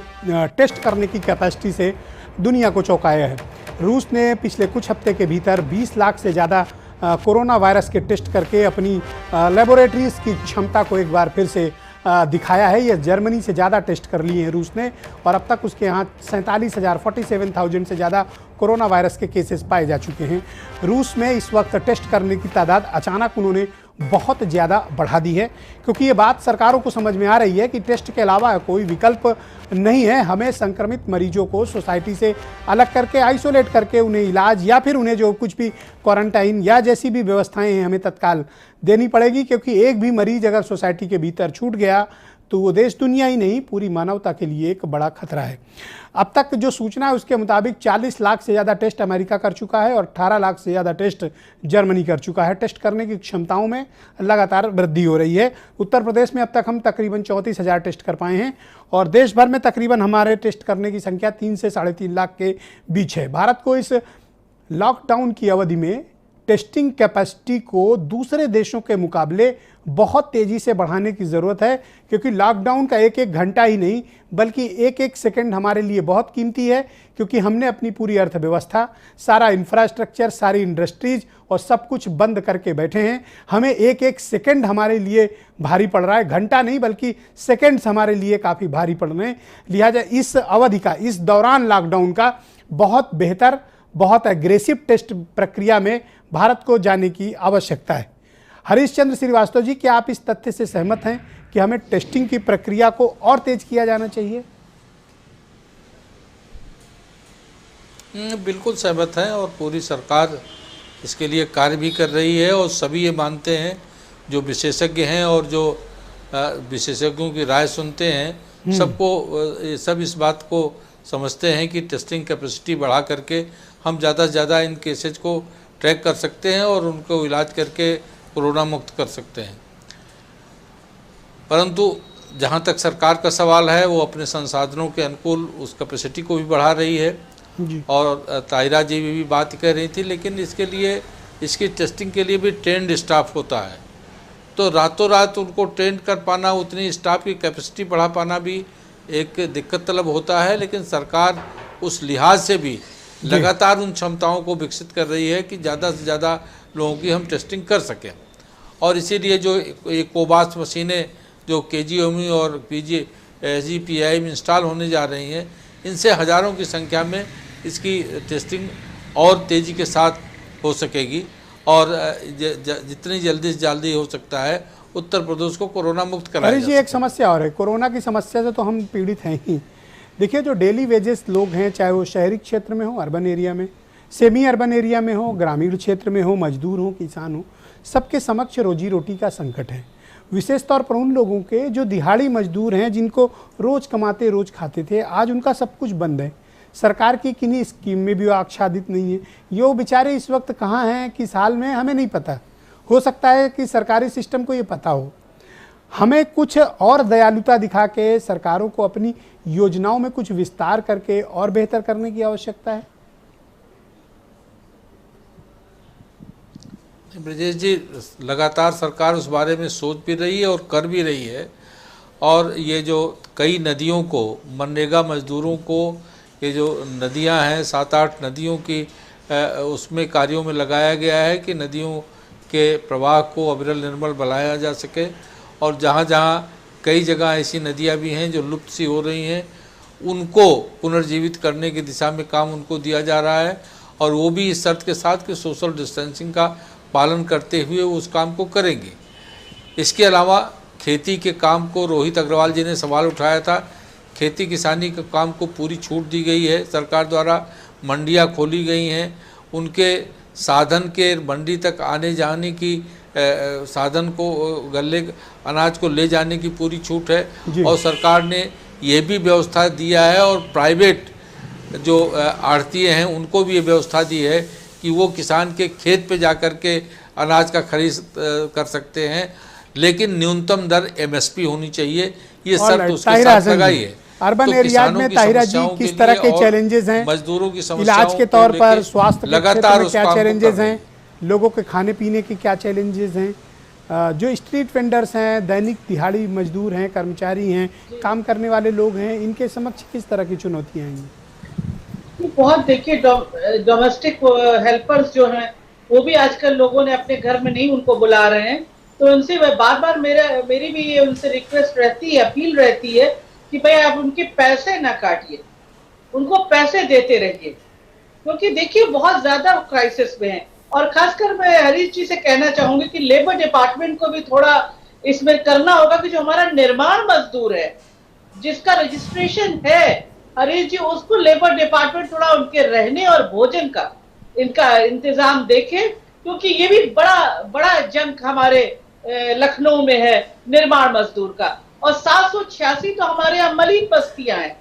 टेस्ट करने की कैपेसिटी से दुनिया को चौंकाया है। रूस ने पिछले कुछ हफ्ते के भीतर 20 लाख से ज़्यादा कोरोना वायरस के टेस्ट करके अपनी लेबोरेटरीज की क्षमता को एक बार फिर से दिखाया है। ये जर्मनी से ज़्यादा टेस्ट कर लिए हैं रूस ने, और अब तक उसके यहाँ 47,000 से ज़्यादा कोरोना वायरस के केसेस पाए जा चुके हैं। रूस में इस वक्त टेस्ट करने की तादाद अचानक उन्होंने बहुत ज़्यादा बढ़ा दी है, क्योंकि ये बात सरकारों को समझ में आ रही है कि टेस्ट के अलावा कोई विकल्प नहीं है। हमें संक्रमित मरीजों को सोसाइटी से अलग करके, आइसोलेट करके उन्हें इलाज या फिर उन्हें जो कुछ भी क्वारंटाइन या जैसी भी व्यवस्थाएं हैं हमें तत्काल देनी पड़ेगी, क्योंकि एक भी मरीज अगर सोसाइटी के भीतर छूट गया तो वो देश दुनिया ही नहीं पूरी मानवता के लिए एक बड़ा खतरा है। अब तक जो सूचना है उसके मुताबिक 40 लाख से ज़्यादा टेस्ट अमेरिका कर चुका है और 18 लाख से ज़्यादा टेस्ट जर्मनी कर चुका है। टेस्ट करने की क्षमताओं में लगातार वृद्धि हो रही है। उत्तर प्रदेश में अब तक हम तकरीबन 34,000 टेस्ट कर पाए हैं और देश भर में तकरीबन हमारे टेस्ट करने की संख्या 3 से 3.5 लाख के बीच है। भारत को इस लॉकडाउन की अवधि में टेस्टिंग कैपेसिटी को दूसरे देशों के मुकाबले बहुत तेज़ी से बढ़ाने की ज़रूरत है, क्योंकि लॉकडाउन का एक एक घंटा ही नहीं बल्कि एक एक सेकंड हमारे लिए बहुत कीमती है, क्योंकि हमने अपनी पूरी अर्थव्यवस्था, सारा इंफ्रास्ट्रक्चर, सारी इंडस्ट्रीज और सब कुछ बंद करके बैठे हैं। हमें एक एक सेकंड हमारे लिए भारी पड़ रहा है, घंटा नहीं बल्कि सेकंड्स हमारे लिए काफ़ी भारी पड़ रहे हैं। लिहाजा इस अवधि का, इस दौरान लॉकडाउन का बहुत बेहतर, बहुत एग्रेसिव टेस्ट प्रक्रिया में भारत को जाने की आवश्यकता है। हरीश चंद्र श्रीवास्तव जी, क्या आप इस तथ्य से सहमत हैं कि हमें टेस्टिंग की प्रक्रिया को और तेज किया जाना चाहिए? बिल्कुल सहमत हैं और पूरी सरकार इसके लिए कार्य भी कर रही है और सभी ये मानते हैं, जो विशेषज्ञ हैं और जो विशेषज्ञों की राय सुनते हैं, सबको सब इस बात को समझते हैं कि टेस्टिंग कैपेसिटी बढ़ा करके हम ज़्यादा से ज़्यादा इन केसेज को ट्रैक कर सकते हैं और उनको इलाज करके कोरोना मुक्त कर सकते हैं। परंतु जहाँ तक सरकार का सवाल है, वो अपने संसाधनों के अनुकूल उस कैपेसिटी को भी बढ़ा रही है जी। और ताहिरा जी भी बात कह रही थी, लेकिन इसके लिए, इसकी टेस्टिंग के लिए भी ट्रेंड स्टाफ होता है, तो रातों रात उनको ट्रेंड कर पाना, उतनी स्टाफ की कैपेसिटी बढ़ा पाना भी एक दिक्कत तलब होता है। लेकिन सरकार उस लिहाज से भी लगातार उन क्षमताओं को विकसित कर रही है कि ज़्यादा से ज़्यादा लोगों की हम टेस्टिंग कर सकें, और इसीलिए जो एक कोबास मशीनें जो KGOME और SGPI में इंस्टॉल होने जा रही हैं, इनसे हज़ारों की संख्या में इसकी टेस्टिंग और तेज़ी के साथ हो सकेगी और जितनी जल्दी से जल्दी हो सकता है उत्तर प्रदेश को कोरोना मुक्त कराया जा सकता है। एक समस्या और है, कोरोना की समस्या से तो हम पीड़ित हैं ही। देखिए, जो डेली वेजेस लोग हैं, चाहे वो शहरी क्षेत्र में हो, अर्बन एरिया में, सेमी अर्बन एरिया में हो, ग्रामीण क्षेत्र में हो, मजदूर हो, किसान हो, सबके समक्ष रोजी रोटी का संकट है। विशेष तौर पर उन लोगों के जो दिहाड़ी मजदूर हैं, जिनको रोज़ कमाते रोज़ खाते थे, आज उनका सब कुछ बंद है। सरकार की किन्हीं स्कीम में भी वो आच्छादित नहीं है। ये वो बेचारे इस वक्त कहाँ हैं, किस हाल में, हमें नहीं पता। हो सकता है कि सरकारी सिस्टम को ये पता हो। हमें कुछ और दयालुता दिखा के सरकारों को अपनी योजनाओं में कुछ विस्तार करके और बेहतर करने की आवश्यकता है। ब्रजेश जी, लगातार सरकार उस बारे में सोच भी रही है और कर भी रही है, और ये जो कई नदियों को, मनरेगा मजदूरों को, ये जो नदियां हैं 7-8 नदियों की उसमें कार्यों में लगाया गया है कि नदियों के प्रवाह को अविरल निर्मल बनाया जा सके, और जहाँ जहाँ कई जगह ऐसी नदियाँ भी हैं जो लुप्त सी हो रही हैं, उनको पुनर्जीवित करने की दिशा में काम उनको दिया जा रहा है, और वो भी इस शर्त के साथ कि सोशल डिस्टेंसिंग का पालन करते हुए उस काम को करेंगे। इसके अलावा खेती के काम को, रोहित अग्रवाल जी ने सवाल उठाया था, खेती किसानी के काम को पूरी छूट दी गई है सरकार द्वारा, मंडियाँ खोली गई हैं, उनके साधन के मंडी तक आने जाने की साधन को, गले अनाज को ले जाने की पूरी छूट है, और सरकार ने ये भी व्यवस्था दिया है, और प्राइवेट जो आढ़ती हैं उनको भी ये व्यवस्था दी है कि वो किसान के खेत पे जाकर के अनाज का खरीद कर सकते हैं, लेकिन न्यूनतम दर MSP होनी चाहिए, ये शर्त उसके साथ लगाई है। अर्बन एरिया में ताहिरा जी, किस तरह के चैलेंजेस हैं मजदूरों की समस्याओं, इलाज के तौर पर, स्वास्थ्य के क्षेत्र में क्या चैलेंजेस हैं, लोगों के खाने पीने के क्या चैलेंजेस हैं, जो स्ट्रीट वेंडर्स हैं, दैनिक दिहाड़ी मजदूर हैं, कर्मचारी हैं, काम करने वाले लोग हैं, इनके समक्ष किस तरह की चुनौतियां हैं? बहुत देखिए, डोमेस्टिक हेल्पर्स जो हैं वो भी आजकल लोगों ने अपने घर में नहीं उनको बुला रहे हैं। तो उनसे बार बार मेरी भी ये उनसे रिक्वेस्ट रहती है, अपील रहती है कि भाई आप उनके पैसे ना काटिए, उनको पैसे देते रहिए, क्योंकि देखिए बहुत ज्यादा क्राइसिस में है। और खासकर मैं हरीश जी से कहना चाहूंगी कि लेबर डिपार्टमेंट को भी थोड़ा इसमें करना होगा कि जो हमारा निर्माण मजदूर है जिसका रजिस्ट्रेशन है हरीश जी, उसको लेबर डिपार्टमेंट थोड़ा उनके रहने और भोजन का इनका इंतजाम देखे, क्योंकि ये भी बड़ा बड़ा जंग हमारे लखनऊ में है निर्माण मजदूर का। और 786 तो हमारे यहाँ मलिन बस्तियां हैं,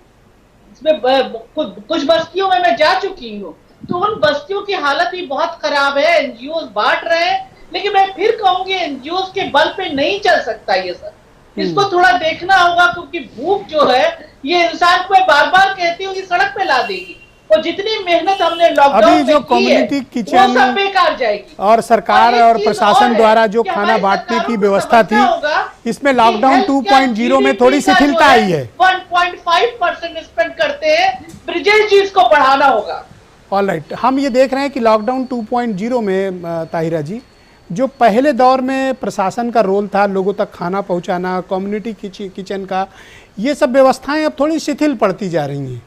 इसमें कुछ बस्तियों में मैं जा चुकी हूँ, तो उन बस्तियों की हालत भी बहुत खराब है। एनजीओ बांट रहे हैं, लेकिन मैं फिर कहूंगी एनजीओ के बल पे नहीं चल सकता ये सर, इसको थोड़ा देखना होगा, क्योंकि भूख जो है ये इंसान को मैं बार बार कहती हूँ कि सड़क पे ला देगी, और जितनी मेहनत हमने लॉकडाउन अभी जो कम्युनिटी किचन वो सब बेकार जाएगी। और सरकार और प्रशासन द्वारा जो खाना बांटने की व्यवस्था थी, इसमें लॉकडाउन 2.0 में थोड़ी शिथिलता आई है। 1.5% स्पेंड करते हैं, ब्रिजेश जी इसको बढ़ाना होगा। ऑलराइट, हम ये देख रहे हैं कि लॉकडाउन 2.0 में ताहिरा जी, जो पहले दौर में प्रशासन का रोल था लोगों तक खाना पहुंचाना, कम्युनिटी किचन का, ये सब व्यवस्थाएं अब थोड़ी शिथिल पड़ती जा रही हैं।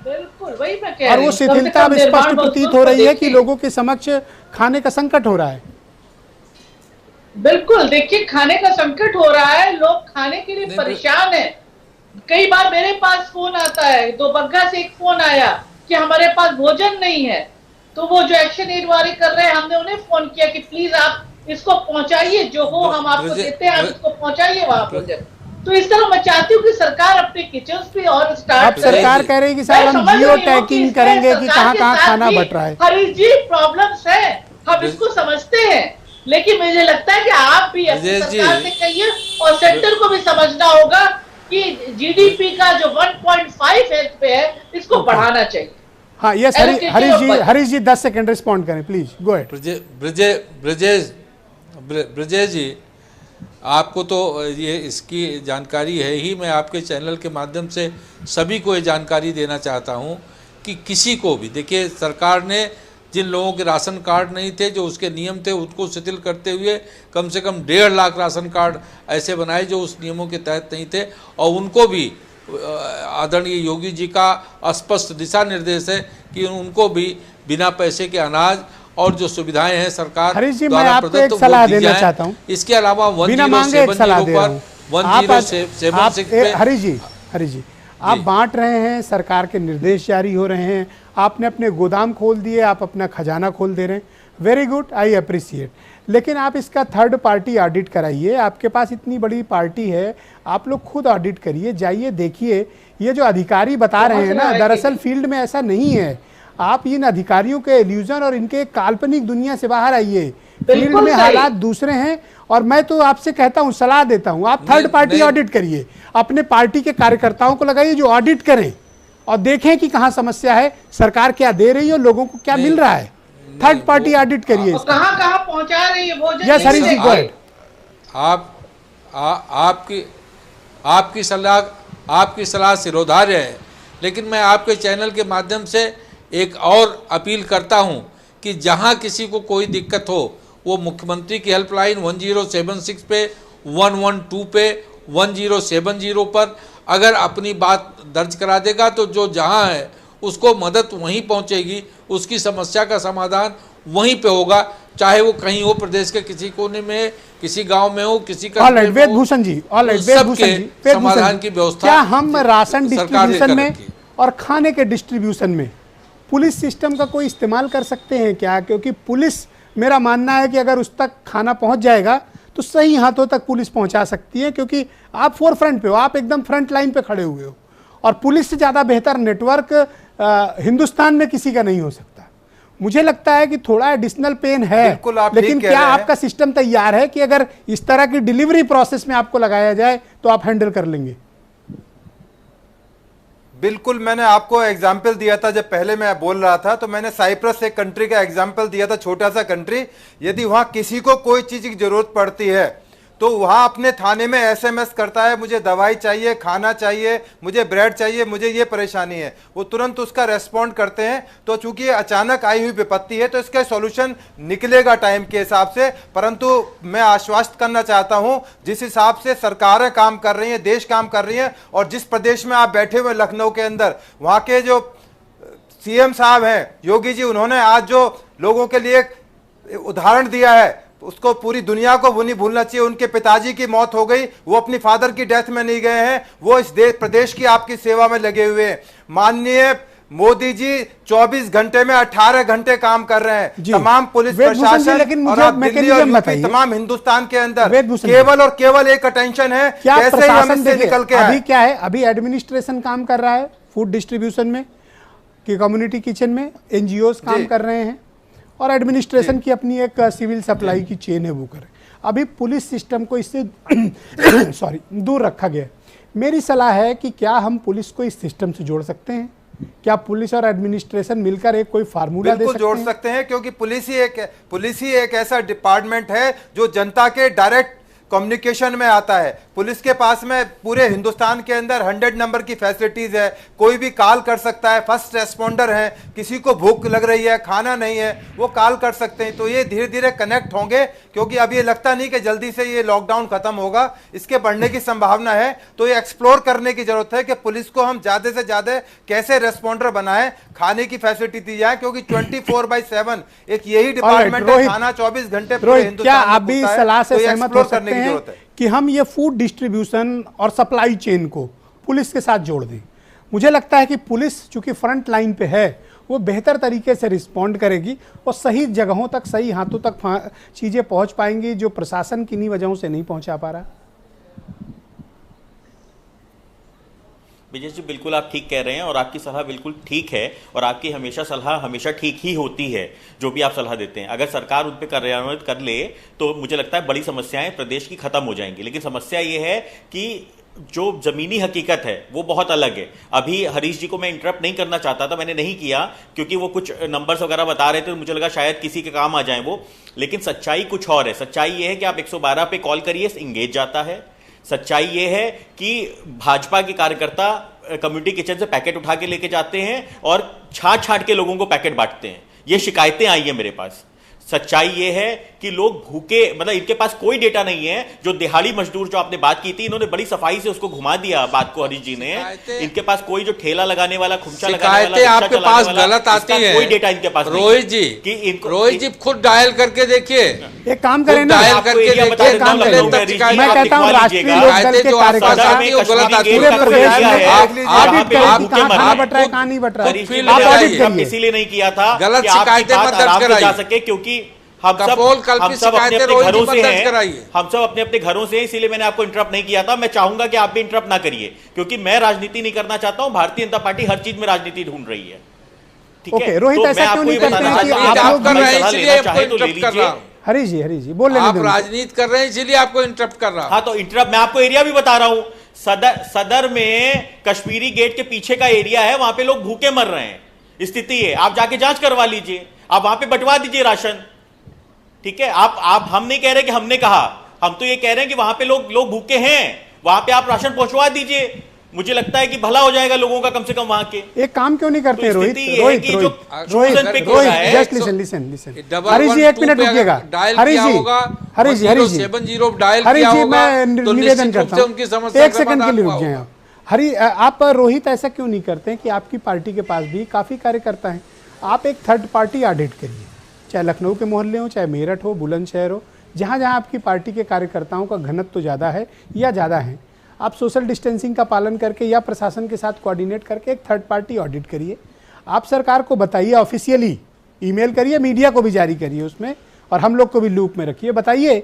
बिल्कुल वही मैं कह रही हूं। और वो शिथिलता अब स्पष्ट प्रतीत हो रही है कि लोगों के समक्ष खाने का संकट हो रहा है। बिल्कुल, देखिए खाने का संकट हो रहा है, लोग खाने के लिए परेशान हैं। कई बार मेरे पास फोन आता है, दोबग्गा से एक फोन आया कि हमारे पास भोजन नहीं है, तो वो जो एक्शन एड वाले कर रहे हैं, हमने उन्हें फोन किया कि प्लीज आप इसको पहुंचाइए, जो हो हम आपको देते हैं, आप इसको पहुंचाइए वहां भोजन। तो इस तरह मैं चाहती हूँ कि सरकार अपने किचन पे और स्टार्ट। अब सरकार कह रही है कि साहब हम जियो टैगिंग करेंगे कि कहाँ कहाँ खाना बट रहा है। हरीश जी प्रॉब्लम्स है, हम इसको समझते हैं, लेकिन मुझे लगता है कि आप भी अपनी सरकार से कहिए और सेक्टर को भी समझना होगा कि जीडीपी का जो 1.5 पे है, इसको बढ़ाना चाहिए। हाँ यस हरीश जी 10 सेकंड रिस्पॉन्ड करें प्लीज, गो अहेड। ब्रजेश जी, आपको तो ये इसकी जानकारी है ही, मैं आपके चैनल के माध्यम से सभी को ये जानकारी देना चाहता हूँ कि किसी को भी, देखिए सरकार ने जिन लोगों के राशन कार्ड नहीं थे, जो उसके नियम थे उसको शिथिल करते हुए कम से कम 1.5 लाख राशन कार्ड ऐसे बनाए जो उस नियमों के तहत नहीं थे, और उनको भी आदरणीय योगी जी का स्पष्ट दिशा निर्देश है कि उनको भी बिना पैसे के अनाज और जो सुविधाएं हैं सरकार द्वारा प्रदत्त वो दी जाए। इसके अलावा 107 पे हरीश जी आप बांट रहे हैं, सरकार के निर्देश जारी हो रहे हैं, आपने अपने गोदाम खोल दिए, आप अपना खजाना खोल दे रहे हैं, वेरी गुड, आई अप्रिशिएट। लेकिन आप इसका थर्ड पार्टी ऑडिट कराइए, आपके पास इतनी बड़ी पार्टी है, आप लोग खुद ऑडिट करिए, जाइए देखिए। ये जो अधिकारी बता रहे हैं ना, दरअसल फील्ड में ऐसा नहीं है। आप इन अधिकारियों के इल्यूजन और इनके काल्पनिक दुनिया से बाहर आइए, फील्ड में हालात दूसरे हैं। और मैं तो आपसे कहता हूं, सलाह देता हूं, आप थर्ड पार्टी ऑडिट करिए, अपने पार्टी के कार्यकर्ताओं को लगाइए जो ऑडिट करें और देखें कि कहां समस्या है, सरकार क्या दे रही है, लोगों को क्या मिल रहा है। थर्ड पार्टी ऑडिट करिए, कहां पहुंचा रही है भोजन। यस हरीश जी गो अहेड। आपकी सलाह सिरोधार्य है, लेकिन मैं आपके चैनल के माध्यम से एक और अपील करता हूं कि जहां किसी को कोई दिक्कत हो, वो मुख्यमंत्री की हेल्पलाइन 1076 पे, 112 पे, 1070 पर अगर अपनी बात दर्ज करा देगा तो जो जहां है उसको मदद वहीं पहुंचेगी, उसकी समस्या का समाधान वहीं पे होगा, चाहे वो कहीं हो, प्रदेश के किसी कोने में, किसी गांव में हो, किसी का वेदभूषण जी समाधान की व्यवस्था। क्या हम राशन डिस्ट्रीब्यूशन में और खाने के डिस्ट्रीब्यूशन में पुलिस सिस्टम का कोई इस्तेमाल कर सकते हैं क्या? क्योंकि पुलिस, मेरा मानना है कि अगर उस तक खाना पहुंच जाएगा तो सही हाथों तक पुलिस पहुंचा सकती है, क्योंकि आप फोर फ्रंट पे हो, आप एकदम फ्रंट लाइन पे खड़े हुए हो, और पुलिस से ज़्यादा बेहतर नेटवर्क हिंदुस्तान में किसी का नहीं हो सकता। मुझे लगता है कि थोड़ा एडिशनल पेन है, लेकिन क्या आपका सिस्टम तैयार है कि अगर इस तरह की डिलीवरी प्रोसेस में आपको लगाया जाए तो आप हैंडल कर लेंगे? बिल्कुल, मैंने आपको एग्जाम्पल दिया था जब पहले मैं बोल रहा था, तो मैंने साइप्रस एक कंट्री का एग्जाम्पल दिया था, छोटा सा कंट्री। यदि वहां किसी को कोई चीज की जरूरत पड़ती है तो वहां अपने थाने में एसएमएस करता है, मुझे दवाई चाहिए, खाना चाहिए, मुझे ब्रेड चाहिए, मुझे ये परेशानी है, वो तुरंत उसका रेस्पॉन्ड करते हैं। तो चूंकि ये अचानक आई हुई विपत्ति है तो इसका सॉल्यूशन निकलेगा टाइम के हिसाब से। परंतु मैं आश्वस्त करना चाहता हूं, जिस हिसाब से सरकारें काम कर रही हैं, देश काम कर रही है, और जिस प्रदेश में आप बैठे हुए लखनऊ के अंदर, वहां के जो सीएम साहब हैं योगी जी, उन्होंने आज जो लोगों के लिए एक उदाहरण दिया है उसको पूरी दुनिया को वो नहीं भूलना चाहिए। उनके पिताजी की मौत हो गई, वो अपनी फादर की डेथ में नहीं गए हैं, वो इस प्रदेश की आपकी सेवा में लगे हुए हैं। माननीय मोदी जी 24 घंटे में 18 घंटे काम कर रहे हैं। तमाम पुलिस प्रशासन और आप दिल्ली और यूपी, तमाम हिंदुस्तान के अंदर केवल और केवल एक अटेंशन है, कैसे हम इससे निकल के अभी क्या है, अभी एडमिनिस्ट्रेशन काम कर रहा है फूड डिस्ट्रीब्यूशन में, कि कम्युनिटी किचन में एनजीओज काम कर रहे हैं, और एडमिनिस्ट्रेशन की अपनी एक सिविल सप्लाई की चेन है वो करे। अभी पुलिस सिस्टम को इससे सॉरी दूर रखा गया। मेरी सलाह है कि क्या हम पुलिस को इस सिस्टम से जोड़ सकते हैं? क्या पुलिस और एडमिनिस्ट्रेशन मिलकर एक कोई फार्मूला दे सकते हैं? जोड़ सकते हैं, क्योंकि पुलिस ही एक ऐसा डिपार्टमेंट है जो जनता के डायरेक्ट कम्युनिकेशन में आता है। पुलिस के पास में पूरे हिंदुस्तान के अंदर 100 नंबर की फैसिलिटीज है, कोई भी कॉल कर सकता है, फर्स्ट रेस्पॉन्डर है, किसी को भूख लग रही है, खाना नहीं है, वो कॉल कर सकते हैं। तो ये धीरे धीरे कनेक्ट होंगे, क्योंकि अब ये लगता नहीं कि जल्दी से ये लॉकडाउन खत्म होगा, इसके बढ़ने की संभावना है। तो ये एक्सप्लोर करने की जरूरत है कि पुलिस को हम ज्यादा से ज्यादा कैसे रेस्पॉन्डर बनाएं, खाने की फैसिलिटी दी जाए, क्योंकि 24/7 एक यही डिपार्टमेंट है, खाना 24 घंटे पूरे हिंदुस्तान में आप भी सलाह से सहमत हो सकते हैं कि हम ये फूड डिस्ट्रीब्यूशन और सप्लाई चेन को पुलिस के साथ जोड़ दें? मुझे लगता है कि पुलिस चूंकि फ्रंट लाइन पे है, वो बेहतर तरीके से रिस्पॉन्ड करेगी और सही जगहों तक, सही हाथों तक चीजें पहुंच पाएंगी, जो प्रशासन किन्हीं वजहों से नहीं पहुंचा पा रहा। विजय जी, बिल्कुल आप ठीक कह रहे हैं और आपकी सलाह बिल्कुल ठीक है, और आपकी सलाह हमेशा ठीक ही होती है। जो भी आप सलाह देते हैं, अगर सरकार उन पर कार्यान्वित कर ले तो मुझे लगता है बड़ी समस्याएं प्रदेश की खत्म हो जाएंगी। लेकिन समस्या ये है कि जो जमीनी हकीकत है वो बहुत अलग है। अभी हरीश जी को मैं इंटरप्ट नहीं करना चाहता था, मैंने नहीं किया, क्योंकि वो कुछ नंबर्स वगैरह बता रहे थे, तो मुझे लगा शायद किसी के काम आ जाए वो। लेकिन सच्चाई कुछ और है। सच्चाई ये है कि आप 112 पे कॉल करिए, इंगेज जाता है। सच्चाई ये है कि भाजपा के कार्यकर्ता कम्युनिटी किचन से पैकेट उठा के लेके जाते हैं और छाट के लोगों को पैकेट बांटते हैं। ये शिकायतें आई है मेरे पास। सच्चाई ये है कि लोग भूखे, मतलब इनके पास कोई डेटा नहीं है। जो दिहाड़ी मजदूर जो आपने बात की थी, इन्होंने बड़ी सफाई से उसको घुमा दिया बात को हरीश जी ने। इनके पास कोई जो ठेला लगाने वाला, खुमचा लगाने वाला, आपके पास गलत आती है, कोई डेटा इनके पास नहीं। रोहित जी कि इनको, रोहित जी खुद डायल करके देखिए, एक काम करें ना, डायल करके देखिए, मैं कहता हूं राष्ट्रीय लोकदल के कार्यकर्ता इसीलिए नहीं किया था, गलत शिकायतें मत दर्ज जा सके, क्योंकि हम सब अपने घरों से हैं, हम सब अपने अपने घरों से हैं। इसीलिए मैंने आपको इंटरप्ट नहीं किया था। मैं चाहूंगा कि आप भी इंटरप्ट ना करिए, क्योंकि मैं राजनीति नहीं करना चाहता हूं। भारतीय जनता पार्टी हर चीज में राजनीति ढूंढ रही है। ठीक है, रोहित, ऐसा क्यों नहीं करते हैं कि आप लोग कर रहे हैं, इसलिए आपको इंटरप्ट कर रहा हूं। हरीश जी बोल रहे हैं, आप राजनीति कर रहे हैं इसीलिए आपको इंटरप्ट कर रहा हूं। हाँ, तो इंटरप्ट, मैं आपको एरिया भी बता रहा हूं। सदर में कश्मीरी गेट के पीछे का एरिया है, वहां पे लोग भूखे मर रहे हैं, स्थिति है। आप जाके जांच करवा लीजिए, आप वहां पे बंटवा दीजिए राशन। ठीक है, आप हम नहीं कह रहे कि हमने कहा, हम तो ये कह रहे हैं कि वहां पे लोग भूखे हैं, वहां पे आप राशन पहुंचवा दीजिए। मुझे लगता है कि भला हो जाएगा लोगों का, कम से कम वहां के। एक काम क्यों नहीं करते? तो रोहित लिसन हरीश जी, 1 मिनट रुकिएगा। हरीश जी, 70 डायल किया होगा, मैं निवेदन करता हूं, 1 सेकंड के लिए रुक जाए आप। रोहित, ऐसा क्यों नहीं करते कि आपकी पार्टी के पास भी काफी कार्यकर्ता हैं, आप एक थर्ड पार्टी ऑडिट करिए, चाहे लखनऊ के मोहल्ले हो, चाहे मेरठ हो, बुलंदशहर हो, जहाँ जहाँ आपकी पार्टी के कार्यकर्ताओं का घनत्व तो ज़्यादा है या ज़्यादा है, आप सोशल डिस्टेंसिंग का पालन करके या प्रशासन के साथ कोऑर्डिनेट करके एक थर्ड पार्टी ऑडिट करिए। आप सरकार को बताइए, ऑफिशियली ईमेल करिए, मीडिया को भी जारी करिए उसमें, और हम लोग को भी लूप में रखिए। बताइए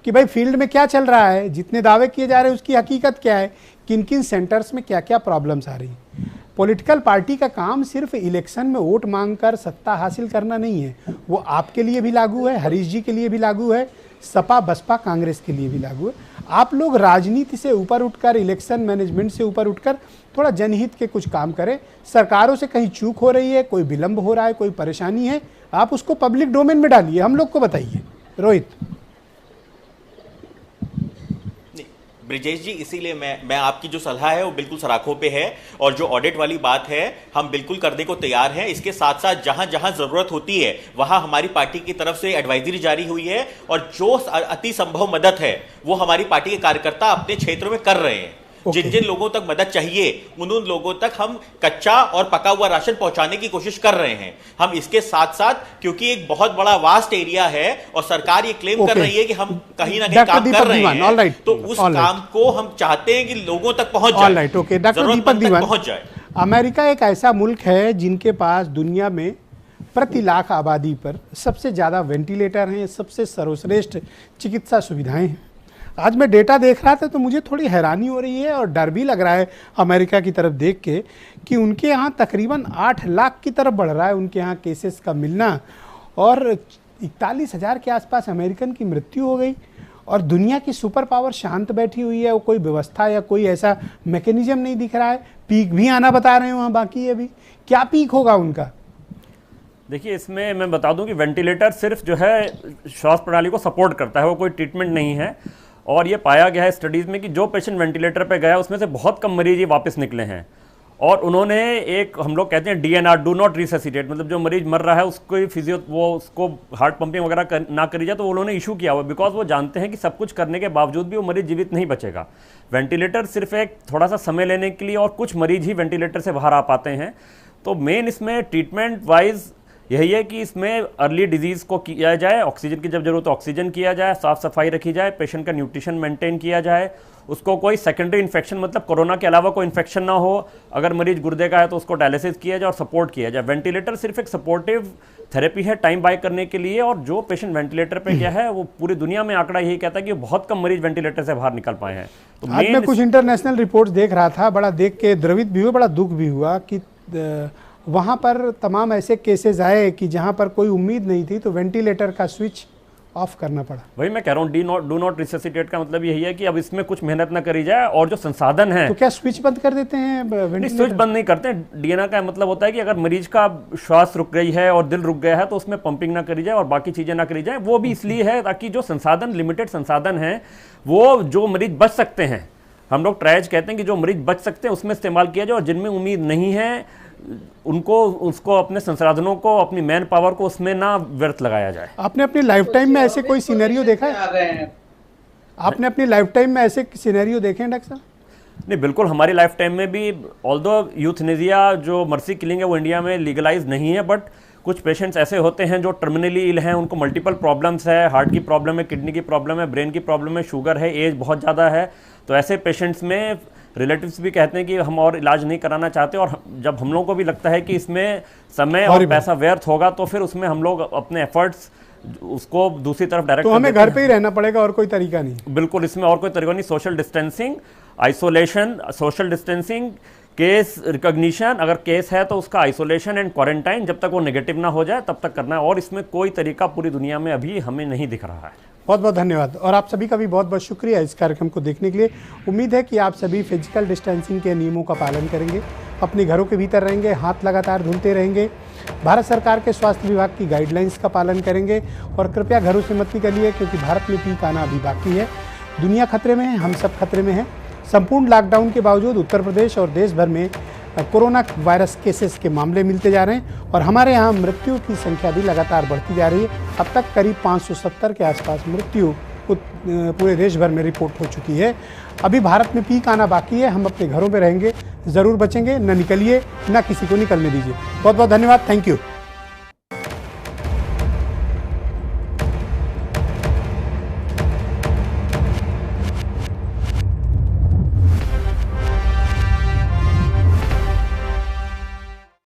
कि भाई फील्ड में क्या चल रहा है, जितने दावे किए जा रहे हैं उसकी हकीकत क्या है, किन किन सेंटर्स में क्या क्या प्रॉब्लम्स आ रही हैं। पॉलिटिकल पार्टी का काम सिर्फ इलेक्शन में वोट मांगकर सत्ता हासिल करना नहीं है, वो आपके लिए भी लागू है, हरीश जी के लिए भी लागू है, सपा बसपा कांग्रेस के लिए भी लागू है। आप लोग राजनीति से ऊपर उठकर, इलेक्शन मैनेजमेंट से ऊपर उठकर थोड़ा जनहित के कुछ काम करें। सरकारों से कहीं चूक हो रही है, कोई विलंब हो रहा है, कोई परेशानी है, आप उसको पब्लिक डोमेन में डालिए, हम लोग को बताइए। रोहित ब्रिजेश जी, इसीलिए मैं आपकी जो सलाह है वो बिल्कुल सराखों पे है, और जो ऑडिट वाली बात है हम बिल्कुल करने को तैयार हैं। इसके साथ साथ जहां जहां जरूरत होती है वहां हमारी पार्टी की तरफ से एडवाइजरी जारी हुई है, और जो अति संभव मदद है वो हमारी पार्टी के कार्यकर्ता अपने क्षेत्र में कर रहे हैं। जिन जिन लोगों तक मदद चाहिए उन लोगों तक हम कच्चा और पका हुआ राशन पहुंचाने की कोशिश कर रहे हैं। हम इसके साथ साथ, क्योंकि एक बहुत बड़ा वास्ट एरिया है और सरकार ये क्लेम कर रही है कि हम कहीं ना कहीं काम कर रहे हैं, तो उस काम को हम चाहते हैं कि लोगों तक पहुंच जाए, डॉक्टर दीपक दीवान, पहुंच जाए। अमेरिका एक ऐसा मुल्क है जिनके पास दुनिया में प्रति लाख आबादी पर सबसे ज़्यादा वेंटिलेटर हैं, सबसे सर्वश्रेष्ठ चिकित्सा सुविधाएं हैं। आज मैं डेटा देख रहा था तो मुझे थोड़ी हैरानी हो रही है और डर भी लग रहा है अमेरिका की तरफ देख के कि उनके यहाँ तकरीबन 8 लाख की तरफ बढ़ रहा है उनके यहाँ केसेस का मिलना, और 41,000 के आसपास अमेरिकन की मृत्यु हो गई। और दुनिया की सुपर पावर शांत बैठी हुई है, वो कोई व्यवस्था या कोई ऐसा मैकेनिज्म नहीं दिख रहा है। पीक भी आना बता रहे हैं वहाँ, बाकी है अभी क्या पीक होगा उनका? देखिए, इसमें मैं बता दूं कि वेंटिलेटर सिर्फ जो है श्वास प्रणाली को सपोर्ट करता है, वो कोई ट्रीटमेंट नहीं है। और ये पाया गया है स्टडीज़ में कि जो पेशेंट वेंटिलेटर पे गया उसमें से बहुत कम मरीज ही वापस निकले हैं। और उन्होंने एक, हम लोग कहते हैं DNR, डू नॉट रिससिटेट, मतलब जो मरीज मर रहा है उसको हार्ट पंपिंग वगैरह ना करी जाए, तो उन्होंने इशू किया हुआ, बिकॉज वो जानते हैं कि सब कुछ करने के बावजूद भी वो मरीज जीवित नहीं बचेगा। वेंटिलेटर सिर्फ एक थोड़ा सा समय लेने के लिए, और कुछ मरीज ही वेंटिलेटर से बाहर आ पाते हैं। तो मेन इसमें ट्रीटमेंट वाइज यही है कि इसमें अर्ली डिजीज़ को किया जाए, ऑक्सीजन की जब जरूरत हो ऑक्सीजन किया जाए, साफ सफाई रखी जाए, पेशेंट का न्यूट्रिशन मेंटेन किया जाए, उसको कोई सेकेंडरी इन्फेक्शन, मतलब कोरोना के अलावा कोई इन्फेक्शन ना हो, अगर मरीज गुर्दे का है तो उसको डायलिसिस किया जाए और सपोर्ट किया जाए। वेंटिलेटर सिर्फ एक सपोर्टिव थेरेपी है टाइम बाय करने के लिए, और जो पेशेंट वेंटिलेटर पे गया है वो पूरी दुनिया में आंकड़ा यही कहता है कि बहुत कम मरीज वेंटिलेटर से बाहर निकल पाए हैं। तो आज मैं कुछ इंटरनेशनल रिपोर्ट्स देख रहा था, बड़ा देख के द्रवित भी हुआ, बड़ा दुख भी हुआ कि वहाँ पर तमाम ऐसे केसेस आए कि जहाँ पर कोई उम्मीद नहीं थी, तो वेंटिलेटर का स्विच ऑफ करना पड़ा। वही मैं कह रहा हूँ, डू नॉट रिससिटेट का मतलब यही है कि अब इसमें कुछ मेहनत ना करी जाए, और जो संसाधन है, तो क्या स्विच बंद कर देते हैं? स्विच बंद नहीं करते। DNR का मतलब होता है कि अगर मरीज का श्वास रुक गई है और दिल रुक गया है तो उसमें पंपिंग ना करी जाए और बाकी चीजें ना करी जाए। वो भी इसलिए है ताकि जो संसाधन, लिमिटेड संसाधन है, वो जो मरीज बच सकते हैं, हम लोग ट्रायज कहते हैं कि जो मरीज बच सकते हैं उसमें इस्तेमाल किया जाए, और जिनमें उम्मीद नहीं है उसको अपने संसाधनों को, अपनी मैन पावर को उसमें ना व्यर्थ लगाया जाए। आपने अपनी लाइफ टाइम में ऐसे कोई सिनेरियो देखा है? आपने अपनी लाइफ टाइम में ऐसे सिनेरियो देखे हैं डॉक्टर साहब? नहीं, बिल्कुल। हमारी लाइफ टाइम में भी, ऑल्दो यूथनेसिया जो मर्सी किलिंग है वो इंडिया में लीगलाइज नहीं है, बट कुछ पेशेंट्स ऐसे होते हैं जो टर्मिनली इल हैं, उनको मल्टीपल प्रॉब्लम्स है, हार्ट की प्रॉब्लम है, किडनी की प्रॉब्लम है, ब्रेन की प्रॉब्लम है, शुगर है, एज बहुत ज़्यादा है। तो ऐसे पेशेंट्स में रिलेटिव्स भी कहते हैं कि हम और इलाज नहीं कराना चाहते, और जब हम लोगों को भी लगता है कि इसमें समय और पैसा व्यर्थ होगा, तो फिर उसमें हम लोग अपने एफर्ट्स उसको दूसरी तरफ डायरेक्ट, तो हमें घर पे ही रहना पड़ेगा और कोई तरीका नहीं। बिल्कुल, इसमें और कोई तरीका नहीं। Social distancing, isolation, social distancing, case recognition, अगर केस है तो उसका आइसोलेशन एंड क्वारंटाइन जब तक वो नेगेटिव ना हो जाए तब तक करना है, और इसमें कोई तरीका पूरी दुनिया में अभी हमें नहीं दिख रहा है। बहुत बहुत धन्यवाद, और आप सभी का भी बहुत बहुत शुक्रिया इस कार्यक्रम को देखने के लिए। उम्मीद है कि आप सभी फिजिकल डिस्टेंसिंग के नियमों का पालन करेंगे, अपने घरों के भीतर रहेंगे, हाथ लगातार धुलते रहेंगे, भारत सरकार के स्वास्थ्य विभाग की गाइडलाइंस का पालन करेंगे, और कृपया घरों से मत निकलिए क्योंकि भारत में पीक आना अभी बाकी है। दुनिया खतरे में है, हम सब खतरे में हैं। संपूर्ण लॉकडाउन के बावजूद उत्तर प्रदेश और देश भर में कोरोना वायरस केसेस के मामले मिलते जा रहे हैं, और हमारे यहाँ मृत्यु की संख्या भी लगातार बढ़ती जा रही है। अब तक करीब 570 के आसपास मृत्यु पूरे देश भर में रिपोर्ट हो चुकी है। अभी भारत में पीक आना बाकी है, हम अपने घरों में रहेंगे, ज़रूर बचेंगे, न निकलिए, न किसी को निकलने दीजिए। बहुत बहुत धन्यवाद, थैंक यू।